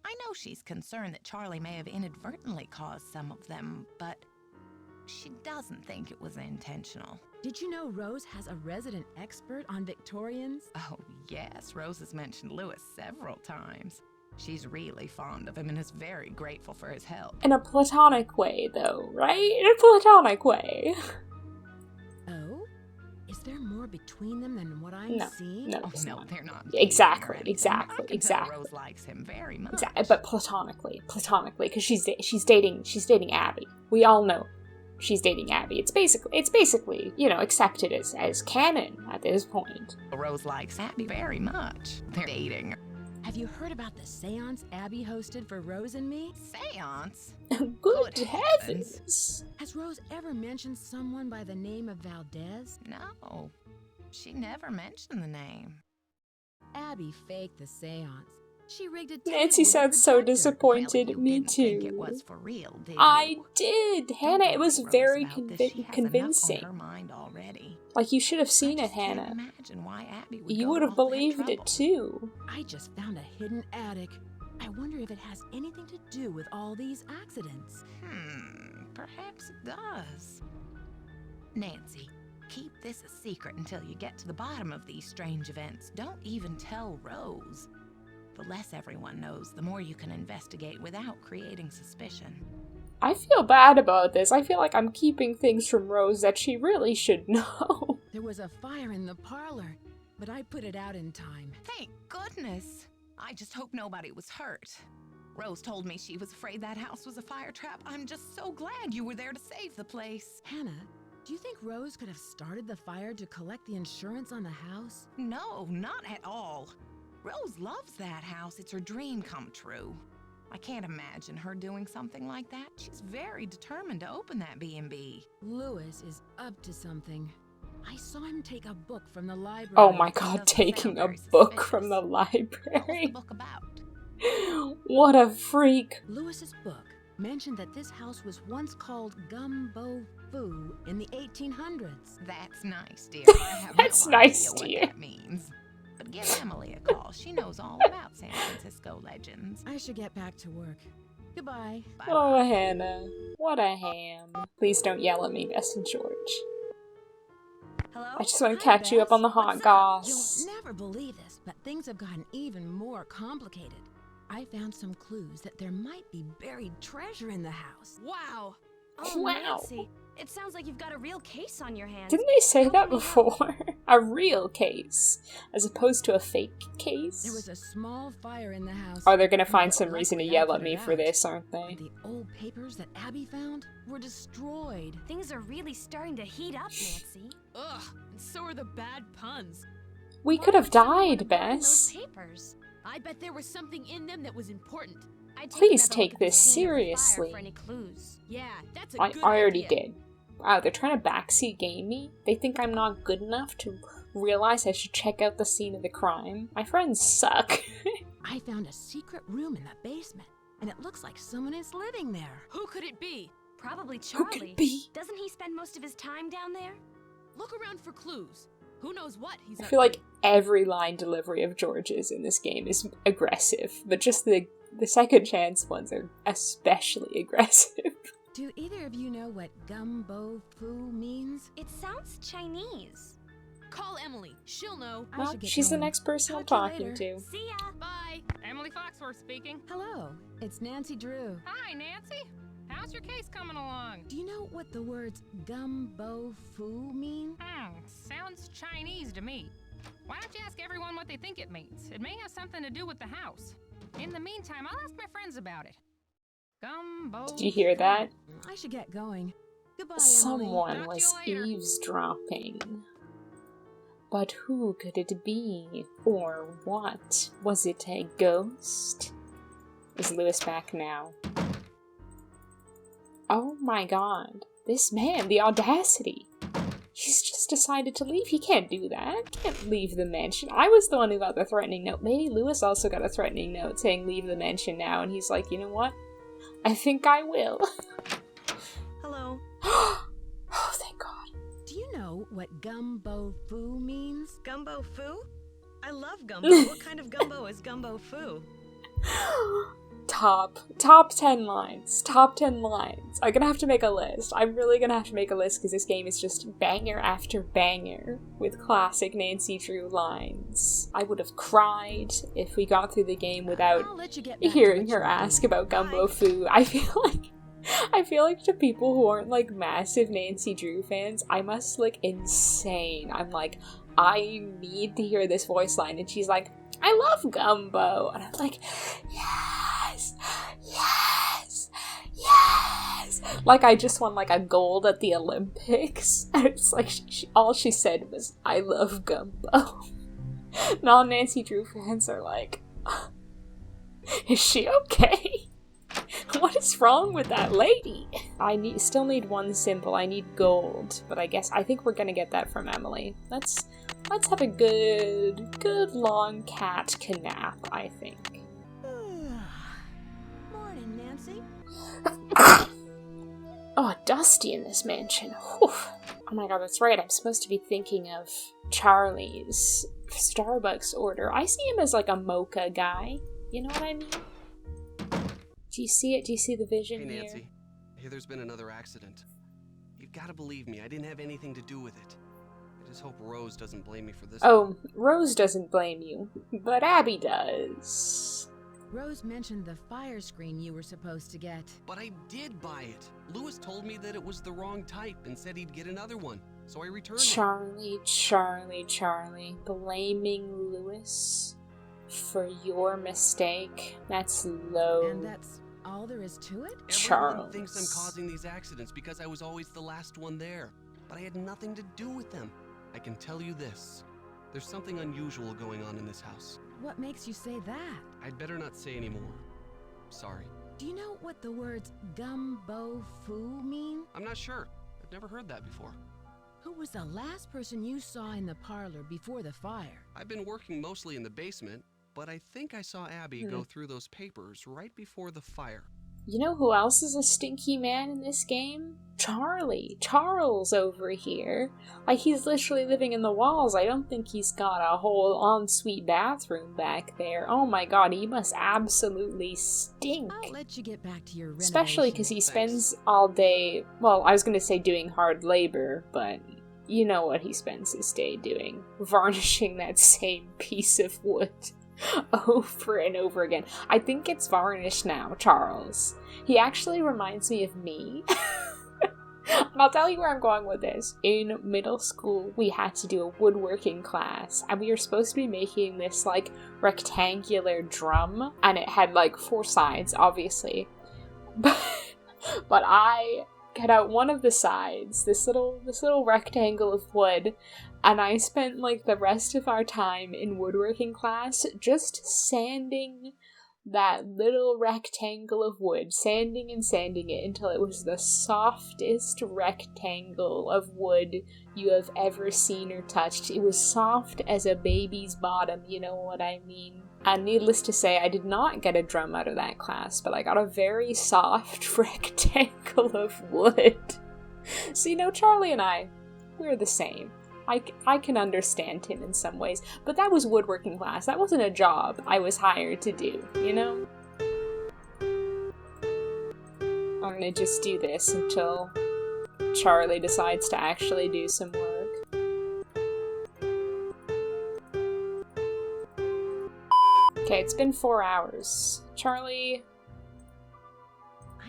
I know she's concerned that Charlie may have inadvertently caused some of them, but she doesn't think it was intentional. Did you know Rose has a resident expert on Victorians? Oh, yes. Rose has mentioned Lewis several times. She's really fond of him and is very grateful for his help. In a platonic way, though, right? In a platonic way. Oh? Is there more between them than what I'm seeing? No, Oh, no, they're not. Exactly. Rose likes him very much. But platonically, because she's dating Abby. We all know she's dating Abby. It's basically, accepted as canon at this point. Rose likes Abby very much. They're dating. Have you heard about the seance Abby hosted for Rose and me? Seance? Good heavens! Has Rose ever mentioned someone by the name of Valdez? No, she never mentioned the name. Abby faked the seance. She rigged a Nancy sounds so disappointed. Well, Me didn't too. think it was for real, did I you? did, Don't Hannah. It worry, was Rose, very about this. She has convincing. enough on her mind already. Like, you should have seen I it, just can't Hannah. imagine why Abby would You go would to have all that believed it trouble. too. I just found a hidden attic. I wonder if it has anything to do with all these accidents. Perhaps it does. Nancy, keep this a secret until you get to the bottom of these strange events. Don't even tell Rose. The less everyone knows, the more you can investigate without creating suspicion. I feel bad about this. I feel like I'm keeping things from Rose that she really should know. There was a fire in the parlor, but I put it out in time. Thank goodness. I just hope nobody was hurt. Rose told me she was afraid that house was a fire trap. I'm just so glad you were there to save the place. Hannah, Do you think Rose could have started the fire to collect the insurance on the house? No, not at all. Rose loves that house. It's her dream come true. I can't imagine her doing something like that. She's very determined to open that B&B. Lewis is up to something. I saw him take a book from the library. Oh my god, taking a book from the library. What's the book about? What a freak. Lewis's book mentioned that this house was once called Gumbo Foo in the 1800s. That's nice, dear. I have That's no nice, idea dear. what that means. But give Emily a call. She knows all about San Francisco legends. I should get back to work. Goodbye. Bye. Oh, Hannah. What a ham. Please don't yell at me, Bess and George. Hello? I just want to Hi, catch you up on the Bess. hot What's up? goss. You'll never believe this, but things have gotten even more complicated. I found some clues that there might be buried treasure in the house. Wow. Oh, Wow. Nancy. It sounds like you've got a real case on your hands. Didn't they say How that can we help? before? A real case, as opposed to a fake case? There was a small fire in the house. Oh, they're gonna find but some reason to luckily I yell at put me it for out. this, aren't they? And the old papers that Abby found were destroyed. Things are really starting to heat up, Nancy. Ugh, and so are the bad puns. We Why could have would someone want died, to burn those Bess. papers? I bet there was something in them that was important. I'd Please another look take at the this scene of the fire seriously. For any clues. Yeah, that's a I good already idea. did. Wow, they're trying to backseat game me? They think I'm not good enough to realize I should check out the scene of the crime? My friends suck. I found a secret room in the basement, and it looks like someone is living there. Who could it be? Probably Who could Charlie. it be? Doesn't he spend most of his time down there? Look around for clues. Who knows what he's I up feel like to. every line delivery of George's in this game is aggressive, but just the second chance ones are especially aggressive. Do either of you know what Gumbo Foo means? It sounds Chinese. Call Emily. She'll know. I Well, should get she's the going. next person I'm Talk to you talking later. to. See ya. Bye. Emily Foxworth speaking. Hello, it's Nancy Drew. Hi, Nancy. How's your case coming along? Do you know what the words Gumbo Foo mean? Sounds Chinese to me. Why don't you ask everyone what they think it means? It may have something to do with the house. In the meantime, I'll ask my friends about it. Gumbo. Did you hear that? I should get going. Goodbye, Emily. Someone Talk to was you later. eavesdropping. But who could it be? Or what? Was it a ghost? Is Lewis back now? Oh my god. This man, the audacity. He's just decided to leave. He can't do that. Can't leave the mansion. I was the one who got the threatening note. Maybe Lewis also got a threatening note saying leave the mansion now, and he's like, you know what? I think I will. Hello. Oh, thank god. Do you know what Gumbo Foo means? Gumbo foo? I love gumbo. What kind of gumbo is gumbo foo? Top 10 lines. Top 10 lines. I'm gonna have to make a list. I'm really gonna have to make a list because this game is just banger after banger with classic Nancy Drew lines. I would have cried if we got through the game without I'll let you get back to hearing what her you're ask doing. about gumbo food. I feel like to people who aren't like massive Nancy Drew fans, I must look insane. I'm like, I need to hear this voice line, and she's like, I love gumbo, and I'm like, yes, yes, yes. Like I just won like a gold at the Olympics, and it's like all she said was, I love gumbo. Non-Nancy Drew fans are like, is she okay? What is wrong with that lady? I still need one symbol. I need gold, but I think we're gonna get that from Emily. Let's have a good long cat nap, I think. Morning, Nancy. Oh, dusty in this mansion. Whew. Oh my god, that's right. I'm supposed to be thinking of Charlie's Starbucks order. I see him as like a mocha guy. You know what I mean? Do you see it? Do you see the vision Hey, here? Nancy. I hear there's been another accident. You've got to believe me. I didn't have anything to do with it. I just hope Rose doesn't blame me for this. Oh, Rose doesn't blame you, but Abby does. Rose mentioned the fire screen you were supposed to get. But I did buy it. Lewis told me that it was the wrong type and said he'd get another one. So I returned it. Charlie, blaming Lewis for your mistake. That's low. And that's all there is to it? Everyone thinks I'm causing these accidents because I was always the last one there. but I had nothing to do with them. I can tell you this. There's something unusual going on in this house. What makes you say that? I'd better not say any more. Sorry. Do you know what the words gumbo foo mean? I'm not sure. I've never heard that before. Who was the last person you saw in the parlor before the fire? I've been working mostly in the basement, but I think I saw Abby go through those papers right before the fire. You know who else is a stinky man in this game? Charlie. Charles over here. Like, he's literally living in the walls. I don't think he's got a whole ensuite bathroom back there. Oh my god, he must absolutely stink. I'll let you get back to your renovation. Especially because he spends all day, well, I was going to say doing hard labor, but you know what he spends his day doing. Varnishing that same piece of wood. Over and over again. I think it's varnished now, Charles. He actually reminds me of me. And I'll tell you where I'm going with this. In middle school, we had to do a woodworking class, and we were supposed to be making this, like, rectangular drum, and it had, like, 4 sides, obviously. But I cut out one of the sides, this little rectangle of wood, and I spent like the rest of our time in woodworking class just sanding that little rectangle of wood, sanding and sanding it until it was the softest rectangle of wood you have ever seen or touched. It was soft as a baby's bottom, you know what I mean? And needless to say, I did not get a drum out of that class, but I got a very soft rectangle of wood. So, you know, Charlie and I, we're the same. I can understand him in some ways, but that was woodworking class. That wasn't a job I was hired to do, you know? I'm gonna just do this until Charlie decides to actually do some work. Okay, it's been 4 hours. Charlie,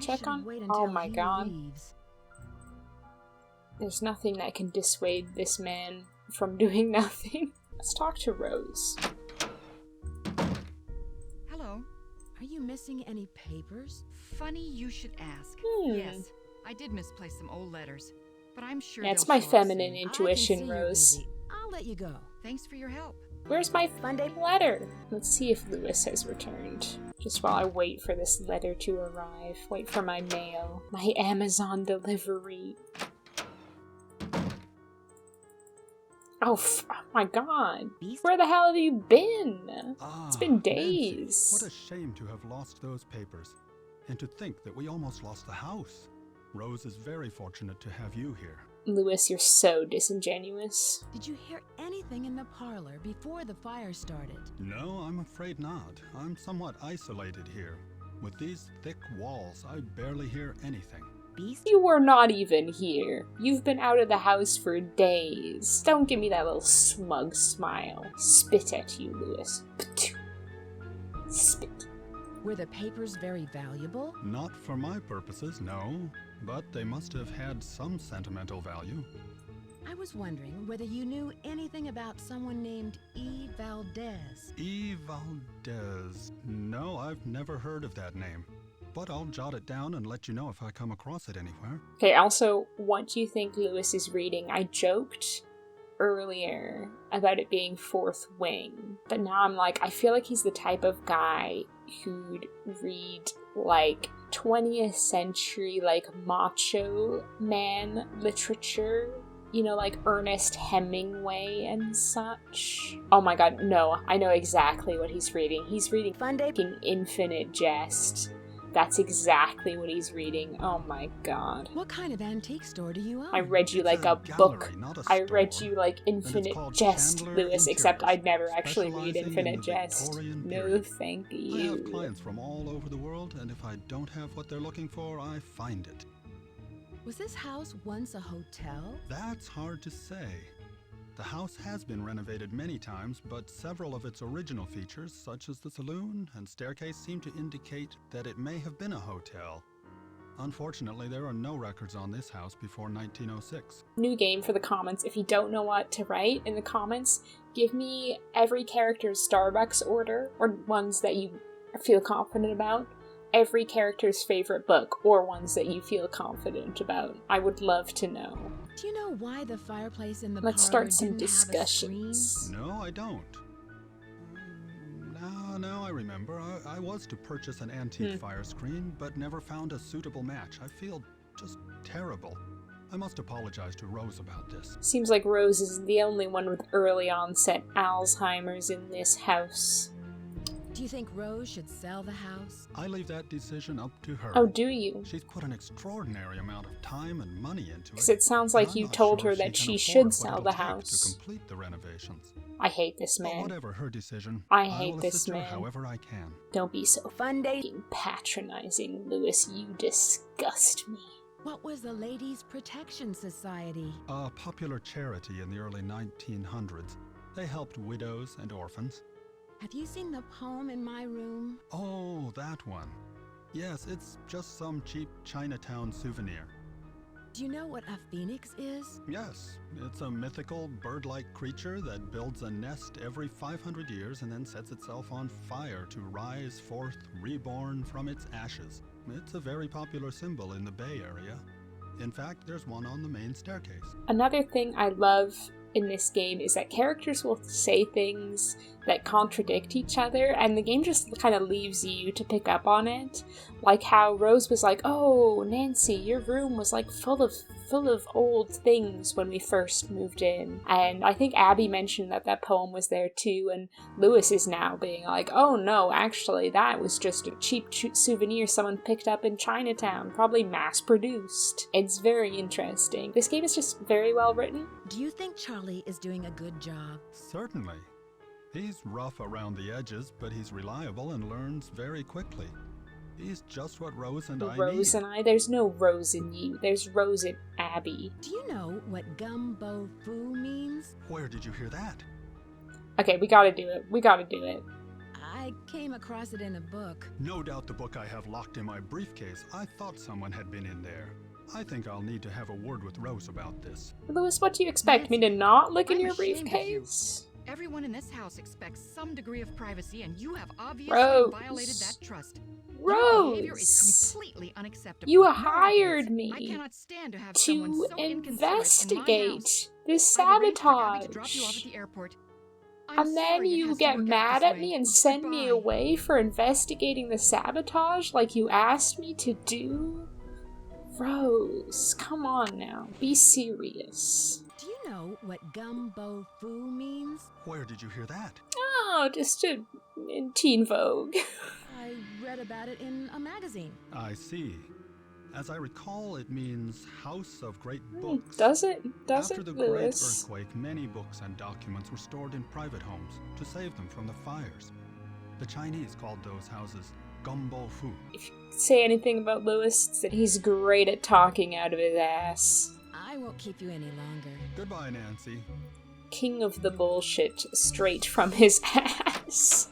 check on... Oh my god. There's nothing that can dissuade this man from doing nothing. Let's talk to Rose. Hello. Are you missing any papers? Funny you should ask. Yes, I did misplace some old letters, but I'm sure That's they'll my show up feminine soon. intuition, Rose. I'll let you go. Thanks for your help. Where's my Monday letter? Let's see if Lewis has returned. Just while I wait for this letter to arrive. Wait for my mail. My Amazon delivery. Oh my god. Where the hell have you been? It's been days. Nancy, what a shame to have lost those papers. And to think that we almost lost the house. Rose is very fortunate to have you here. Lewis, you're so disingenuous. Did you hear anything in the parlor before the fire started? No, I'm afraid not. I'm somewhat isolated here. With these thick walls, I barely hear anything. You were not even here. You've been out of the house for days. Don't give me that little smug smile. Spit at you, Lewis. Spit. Were the papers very valuable? Not for my purposes, no. But they must have had some sentimental value. I was wondering whether you knew anything about someone named E. Valdez. E. Valdez. No, I've never heard of that name. But I'll jot it down and let you know if I come across it anywhere. Okay, also, what do you think Lewis is reading? I joked earlier about it being Fourth Wing, but now I'm like, I feel like he's the type of guy who'd read, like, 20th century, like, macho man literature. You know, like Ernest Hemingway and such. Oh my god, no, I know exactly what he's reading. He's reading fucking Infinite Jest. That's exactly what he's reading. Oh my god. What kind of antique store do you own? I read you like a book. I read you like Infinite Jest, Lewis, except I'd never actually read Infinite Jest. No, thank you. I have clients from all over the world, and if I don't have what they're looking for, I find it. Was this house once a hotel? That's hard to say. The house has been renovated many times, but several of its original features, such as the saloon and staircase, seem to indicate that it may have been a hotel. Unfortunately, there are no records on this house before 1906. New game for the comments. If you don't know what to write in the comments, give me every character's Starbucks order, or ones that you feel confident about, every character's favorite book, or ones that you feel confident about. I would love to know. Do you know why the fireplace in the Let's parlor start some didn't have a discussions. screen? No, I don't. Now I remember. I was to purchase an antique fire screen, but never found a suitable match. I feel just terrible. I must apologize to Rose about this. Seems like Rose is the only one with early onset Alzheimer's in this house. Do you think Rose should sell the house? I leave that decision up to her. Oh, do you? She's put an extraordinary amount of time and money into it. Because it sounds like you told her that she should sell the house. To complete the renovations. I hate this But man. whatever her decision, I hate will this assist her man. however I can. Don't be so Fun day. patronizing, Lewis. You disgust me. What was the Ladies' Protection Society? A popular charity in the early 1900s. They helped widows and orphans. Have you seen the poem in my room? Oh, that one. Yes, it's just some cheap Chinatown souvenir. Do you know what a phoenix is? Yes, it's a mythical bird-like creature that builds a nest every 500 years and then sets itself on fire to rise forth reborn from its ashes. It's a very popular symbol in the Bay Area. In fact, there's one on the main staircase. Another thing I love in this game is that characters will say things that contradict each other, and the game just kind of leaves you to pick up on it. Like how Rose was like, "Oh, Nancy, your room was like full of old things when we first moved in." And I think Abby mentioned that poem was there too, and Lewis is now being like, "Oh no, actually that was just a cheap souvenir someone picked up in Chinatown, probably mass-produced." It's very interesting. This game is just very well written. Do you think Charlie is doing a good job? Certainly. He's rough around the edges, but he's reliable and learns very quickly. He's just what Rose and I need. Rose and I? There's no Rose in you. There's Rose in Abby. Do you know what gumbo foo means? Where did you hear that? Okay, we gotta do it. We gotta do it. I came across it in a book. No doubt the book I have locked in my briefcase. I thought someone had been in there. I think I'll need to have a word with Rose about this. Lewis, what do you expect? Me to not look in I'm your ashamed of you. briefcase? Everyone in this house expects some degree of privacy, and you have obviously Rose. violated that trust. Rose! Your behavior is completely unacceptable. You No hired offense. me I cannot stand to have someone to so inconsiderate in my investigate house. this I've arranged for Abby to drop sabotage. you off at the airport. I'm And then sorry it you has to get work out mad this at way. me and send me Goodbye. away for investigating the sabotage like you asked me to do? Rose, come on now. Be serious. Do you know what gumbo foo means? Where did you hear that? Oh, just in Teen Vogue. I read about it in a magazine. I see. As I recall, it means House of Great Books. Does it? Does After it, the Great Lewis? Earthquake, many books and documents were stored in private homes to save them from the fires. The Chinese called those houses gumbo fu. If you say anything about Lewis, it's that he's great at talking out of his ass. I won't keep you any longer. Goodbye, Nancy. King of the bullshit straight from his ass.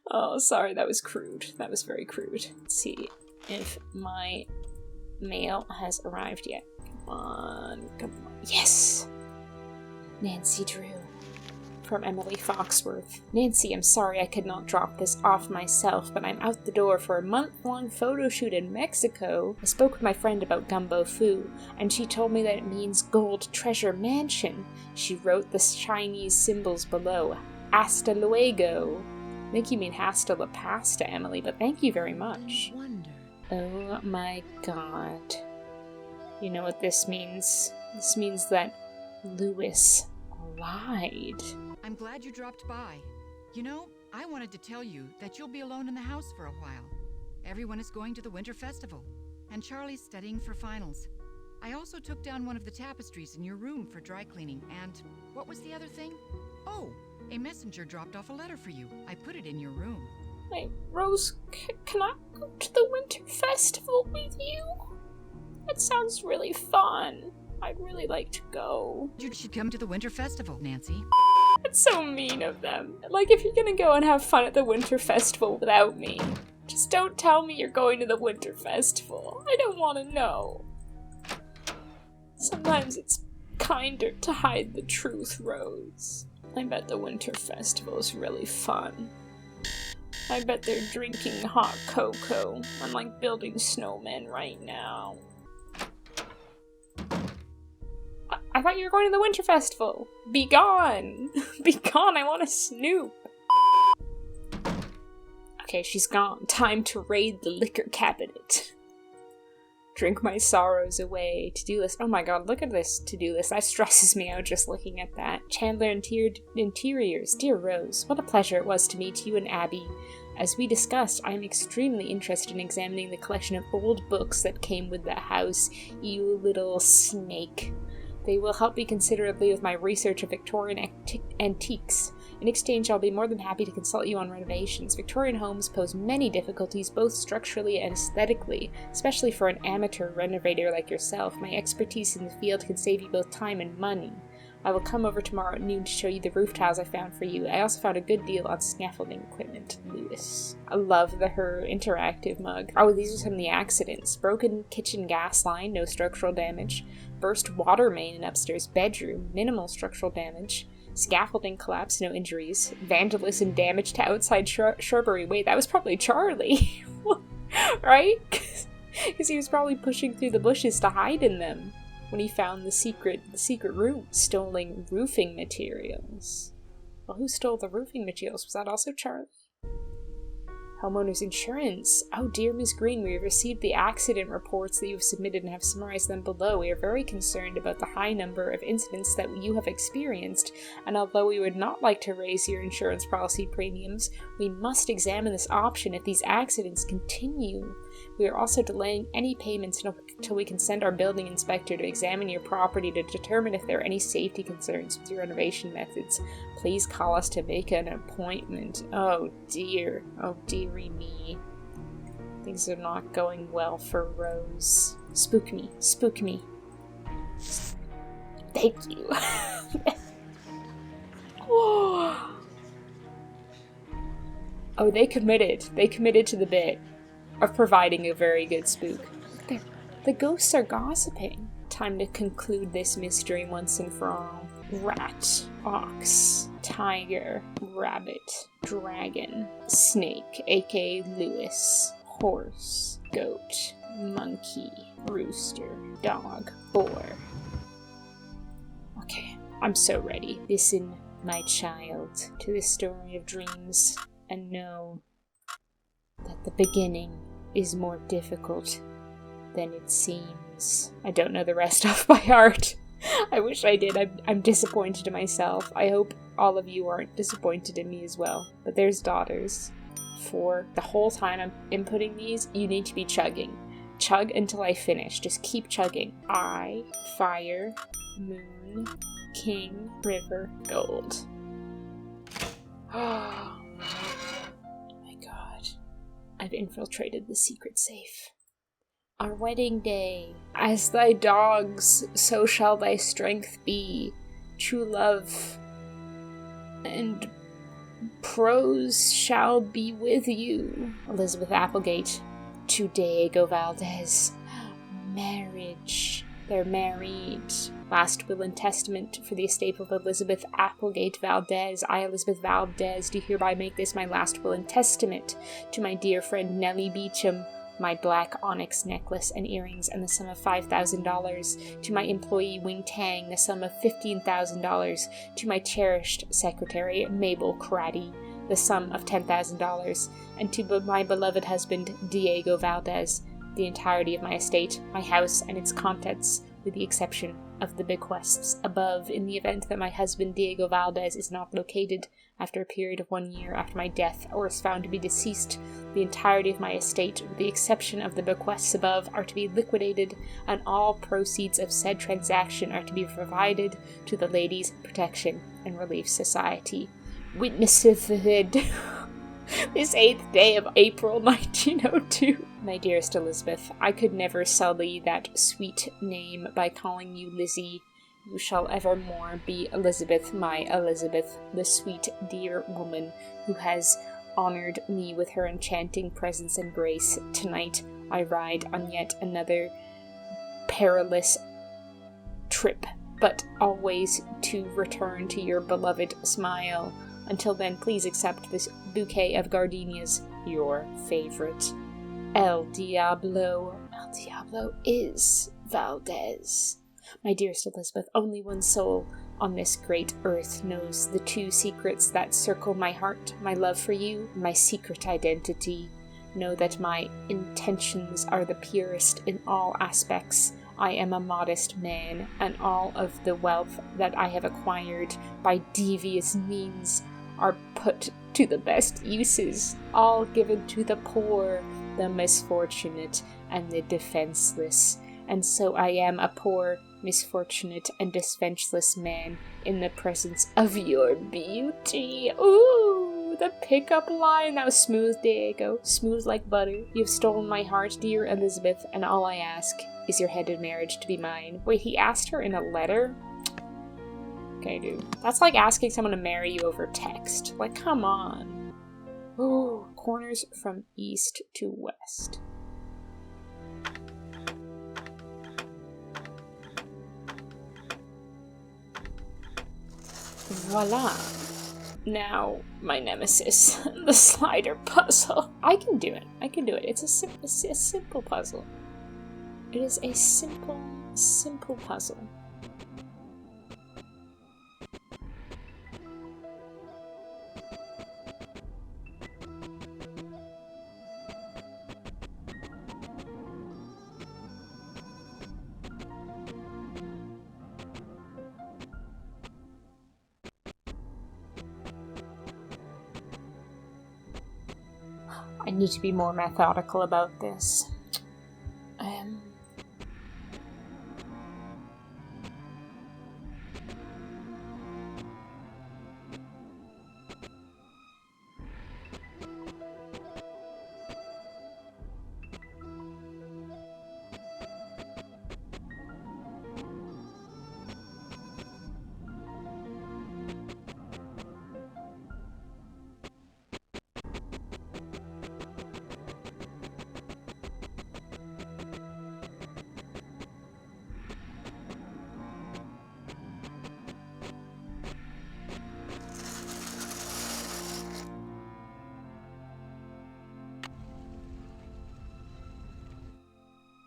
Oh, sorry, that was crude. That was very crude. Let's see if my mail has arrived yet. Come on, come on. Yes! Nancy Drew. From Emily Foxworth. Nancy, I'm sorry I could not drop this off myself, but I'm out the door for a month-long photo shoot in Mexico. I spoke with my friend about gumbo foo, and she told me that it means gold treasure mansion. She wrote the Chinese symbols below. Hasta luego. I think you mean hasta la pasta, Emily, but thank you very much. I wonder. Oh my god. You know what this means? This means that Lewis lied. I'm glad you dropped by. You know, I wanted to tell you that you'll be alone in the house for a while. Everyone is going to the winter festival, and Charlie's studying for finals. I also took down one of the tapestries in your room for dry cleaning, and what was the other thing? Oh, a messenger dropped off a letter for you. I put it in your room. Wait, Rose, can I go to the winter festival with you? That sounds really fun. I'd really like to go. You should come to the winter festival, Nancy. That's so mean of them. Like, if you're gonna go and have fun at the winter festival without me, just don't tell me you're going to the winter festival. I don't want to know. Sometimes it's kinder to hide the truth, Rose. I bet the winter festival is really fun. I bet they're drinking hot cocoa. I'm like building snowmen right now. I thought you were going to the Winter Festival. Be gone. Be gone, I want to snoop. Okay, she's gone. Time to raid the liquor cabinet. Drink my sorrows away. To-do list. Oh my god, look at this to-do list. That stresses me out just looking at that. Chandler Interiors. Dear Rose, what a pleasure it was to meet you and Abby. As we discussed, I am extremely interested in examining the collection of old books that came with the house. You little snake. They will help me considerably with my research of Victorian antiques. In exchange, I'll be more than happy to consult you on renovations. Victorian homes pose many difficulties, both structurally and aesthetically, especially for an amateur renovator like yourself. My expertise in the field can save you both time and money. I will come over tomorrow at noon to show you the roof tiles I found for you. I also found a good deal on scaffolding equipment. Lewis. I love her interactive mug. Oh, these are some of the accidents. Broken kitchen gas line, no structural damage. Burst water main in upstairs bedroom, minimal structural damage. Scaffolding collapse, no injuries. Vandalism, damage to outside shrubbery. Wait, that was probably Charlie. Right? Because he was probably pushing through the bushes to hide in them when he found the secret room. Stolen roofing materials. Well, who stole the roofing materials? Was that also Charlie? Homeowner's insurance. Oh dear Ms. Green, we have received the accident reports that you have submitted and have summarized them below. We are very concerned about the high number of incidents that you have experienced, and although we would not like to raise your insurance policy premiums, we must examine this option if these accidents continue. We are also delaying any payments until we can send our building inspector to examine your property to determine if there are any safety concerns with your renovation methods. Please call us to make an appointment. Oh dear. Oh dearie me. Things are not going well for Rose. Spook me. Spook me. Thank you. Oh, they committed. They committed to the bit of providing a very good spook. There. The ghosts are gossiping. Time to conclude this mystery once and for all. Rat, ox, tiger, rabbit, dragon, snake, aka Lewis, horse, goat, monkey, rooster, dog, boar. Okay, I'm so ready. Listen, my child, to this story of dreams, and know that the beginning is more difficult than it seems. I don't know the rest off by heart. I wish I did. I'm disappointed in myself. I hope all of you aren't disappointed in me as well. But there's daughters. For the whole time I'm inputting these, you need to be chugging. Chug until I finish. Just keep chugging. I, fire, moon, king, river, gold. Oh my god. I've infiltrated the secret safe. Our wedding day. As thy dogs, so shall thy strength be. True love and prose shall be with you. Elizabeth Applegate to Diego Valdez. Marriage. They're married. Last will and testament for the estate of Elizabeth Applegate Valdez. I, Elizabeth Valdez, do hereby make this my last will and testament to my dear friend Nellie Beecham, my black onyx necklace and earrings and the sum of $5,000, to my employee Wing Tang the sum of $15,000, to my cherished secretary Mabel Craddy the sum of $10,000, and to my beloved husband Diego Valdez the entirety of my estate, my house and its contents, with the exception of the bequests above, in the event that my husband Diego Valdez is not located after a period of 1 year after my death, or is found to be deceased. The entirety of my estate, with the exception of the bequests above, are to be liquidated, and all proceeds of said transaction are to be provided to the Ladies' Protection and Relief Society. Witnesseth this 8th day of April 1902. My dearest Elizabeth, I could never sully that sweet name by calling you Lizzie. You shall evermore be Elizabeth, my Elizabeth, the sweet, dear woman who has honored me with her enchanting presence and grace. Tonight I ride on yet another perilous trip, but always to return to your beloved smile. Until then, please accept this bouquet of gardenias, your favorite. El Diablo. El Diablo is Valdez. My dearest Elizabeth, only one soul on this great earth knows the two secrets that circle my heart, my love for you, my secret identity. Know that my intentions are the purest in all aspects. I am a modest man, and all of the wealth that I have acquired by devious means are put to the best uses, all given to the poor, the misfortunate, and the defenseless. And so I am a poor, misfortunate, and defenseless man in the presence of your beauty. Ooh, the pickup line. That was smooth, Diego. Smooth like butter. You've stolen my heart, dear Elizabeth, and all I ask is your hand in marriage to be mine. Wait, he asked her in a letter? Okay, dude. That's like asking someone to marry you over text. Like, come on. Ooh, corners from east to west. Voila. Now, my nemesis, the slider puzzle. I can do it. I can do it. It's a simple puzzle. It is a simple puzzle. I need to be more methodical about this.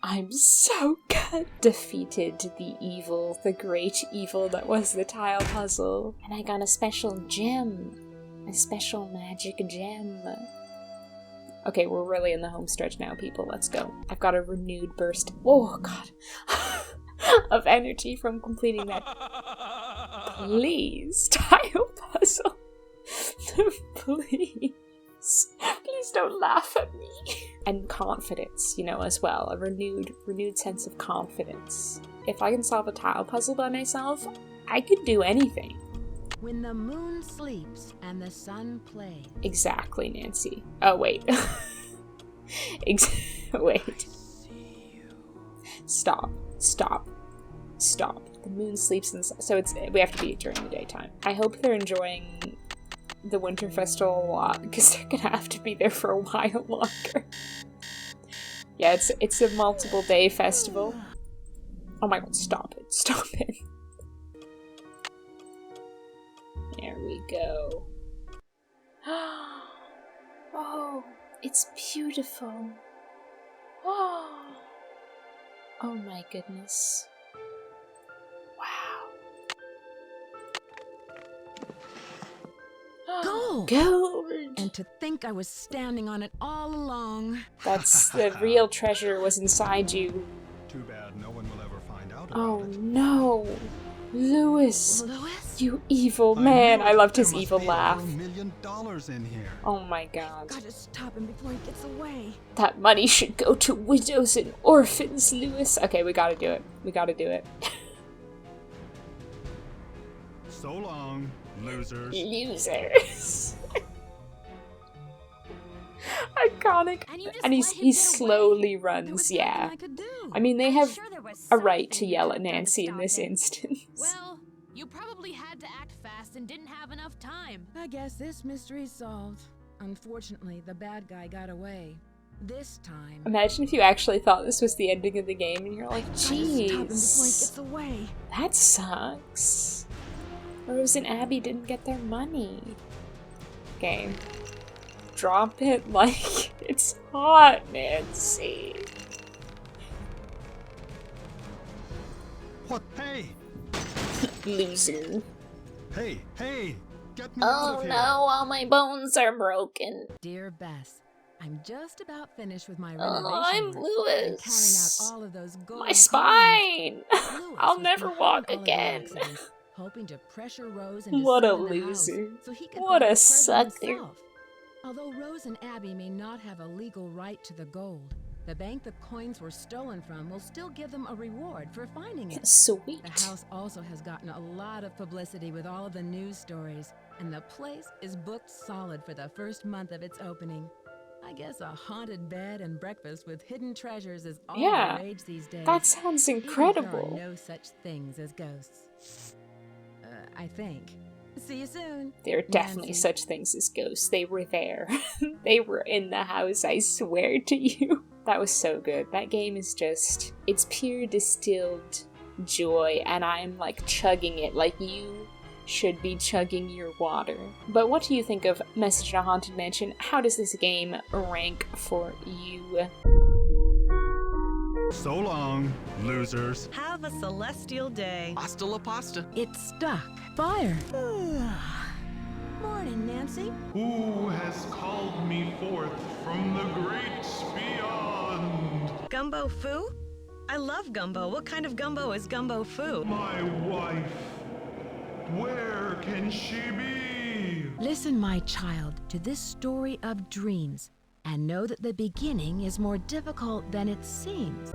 I'm so good. Defeated the evil, the great evil that was the tile puzzle. And I got a special gem. A special magic gem. Okay, we're really in the home stretch now, people. Let's go. I've got a renewed burst. Oh, God. of energy from completing that. Please, tile puzzle. Please. Please don't laugh at me. And confidence, you know, as well. A renewed sense of confidence. If I can solve a tile puzzle by myself, I could do anything. When the moon sleeps and the sun plays. Exactly, Nancy. Oh, wait. Wait. Stop. The moon sleeps and so we have to be during the daytime. I hope they're enjoying the Winter Festival a lot, because they're gonna have to be there for a while longer. Yeah, it's a multiple day festival. Oh my god, stop it. There we go. Oh, it's beautiful. Oh my goodness. Wow. Gold! And to think I was standing on it all along. That's the real treasure was inside you. Too bad no one will ever find out about it. Oh no. Lewis, you evil man. I loved his evil laugh. $1 million in here. Oh my god. Gotta stop him before he gets away. That money should go to widows and orphans, Lewis. Okay, we gotta do it. So long, losers. Iconic. And he slowly runs, yeah. I mean, they have a right to yell at Nancy in this instance. Well, you probably had to act fast and didn't have enough time. I guess this mystery's solved. Unfortunately, the bad guy got away. This time. Imagine if you actually thought this was the ending of the game and you're like, jeez. That sucks. Rose and Abby didn't get their money. game. Drop it like it's hot, Nancy. What? Hey! Loser. Hey! Hey! Get me out of here! All my bones are broken. Dear Bess, I'm just about finished with my Oh, renovation I'm work and counting Lewis. out all of those gold My coins. spine! Lewis I'll was never behind walk all of the again. accidents, hoping to pressure Rose into What a selling the house loser. so he could What buy a the present sucker. himself. Although Rose and Abby may not have a legal right to the gold, the bank the coins were stolen from will still give them a reward for finding it. Sweet. The house also has gotten a lot of publicity with all of the news stories, and the place is booked solid for the first month of its opening. I guess a haunted bed and breakfast with hidden treasures is all Yeah, the rage these days. That sounds Even if incredible. there are no such things as ghosts. I think. See you soon. There are definitely Nancy. such things as ghosts. They were there. They were in the house, I swear to you. That was so good. That game is just, it's pure distilled joy, and I'm like chugging it like you should be chugging your water. But what do you think of Message in a Haunted Mansion? How does this game rank for you? So long, losers. Have a celestial day. Hasta la pasta. It's stuck. Fire. Morning, Nancy. Who has called me forth from the great beyond? Gumbo foo? I love gumbo. What kind of gumbo is gumbo foo? My wife. Where can she be? Listen, my child, to this story of dreams, and know that the beginning is more difficult than it seems.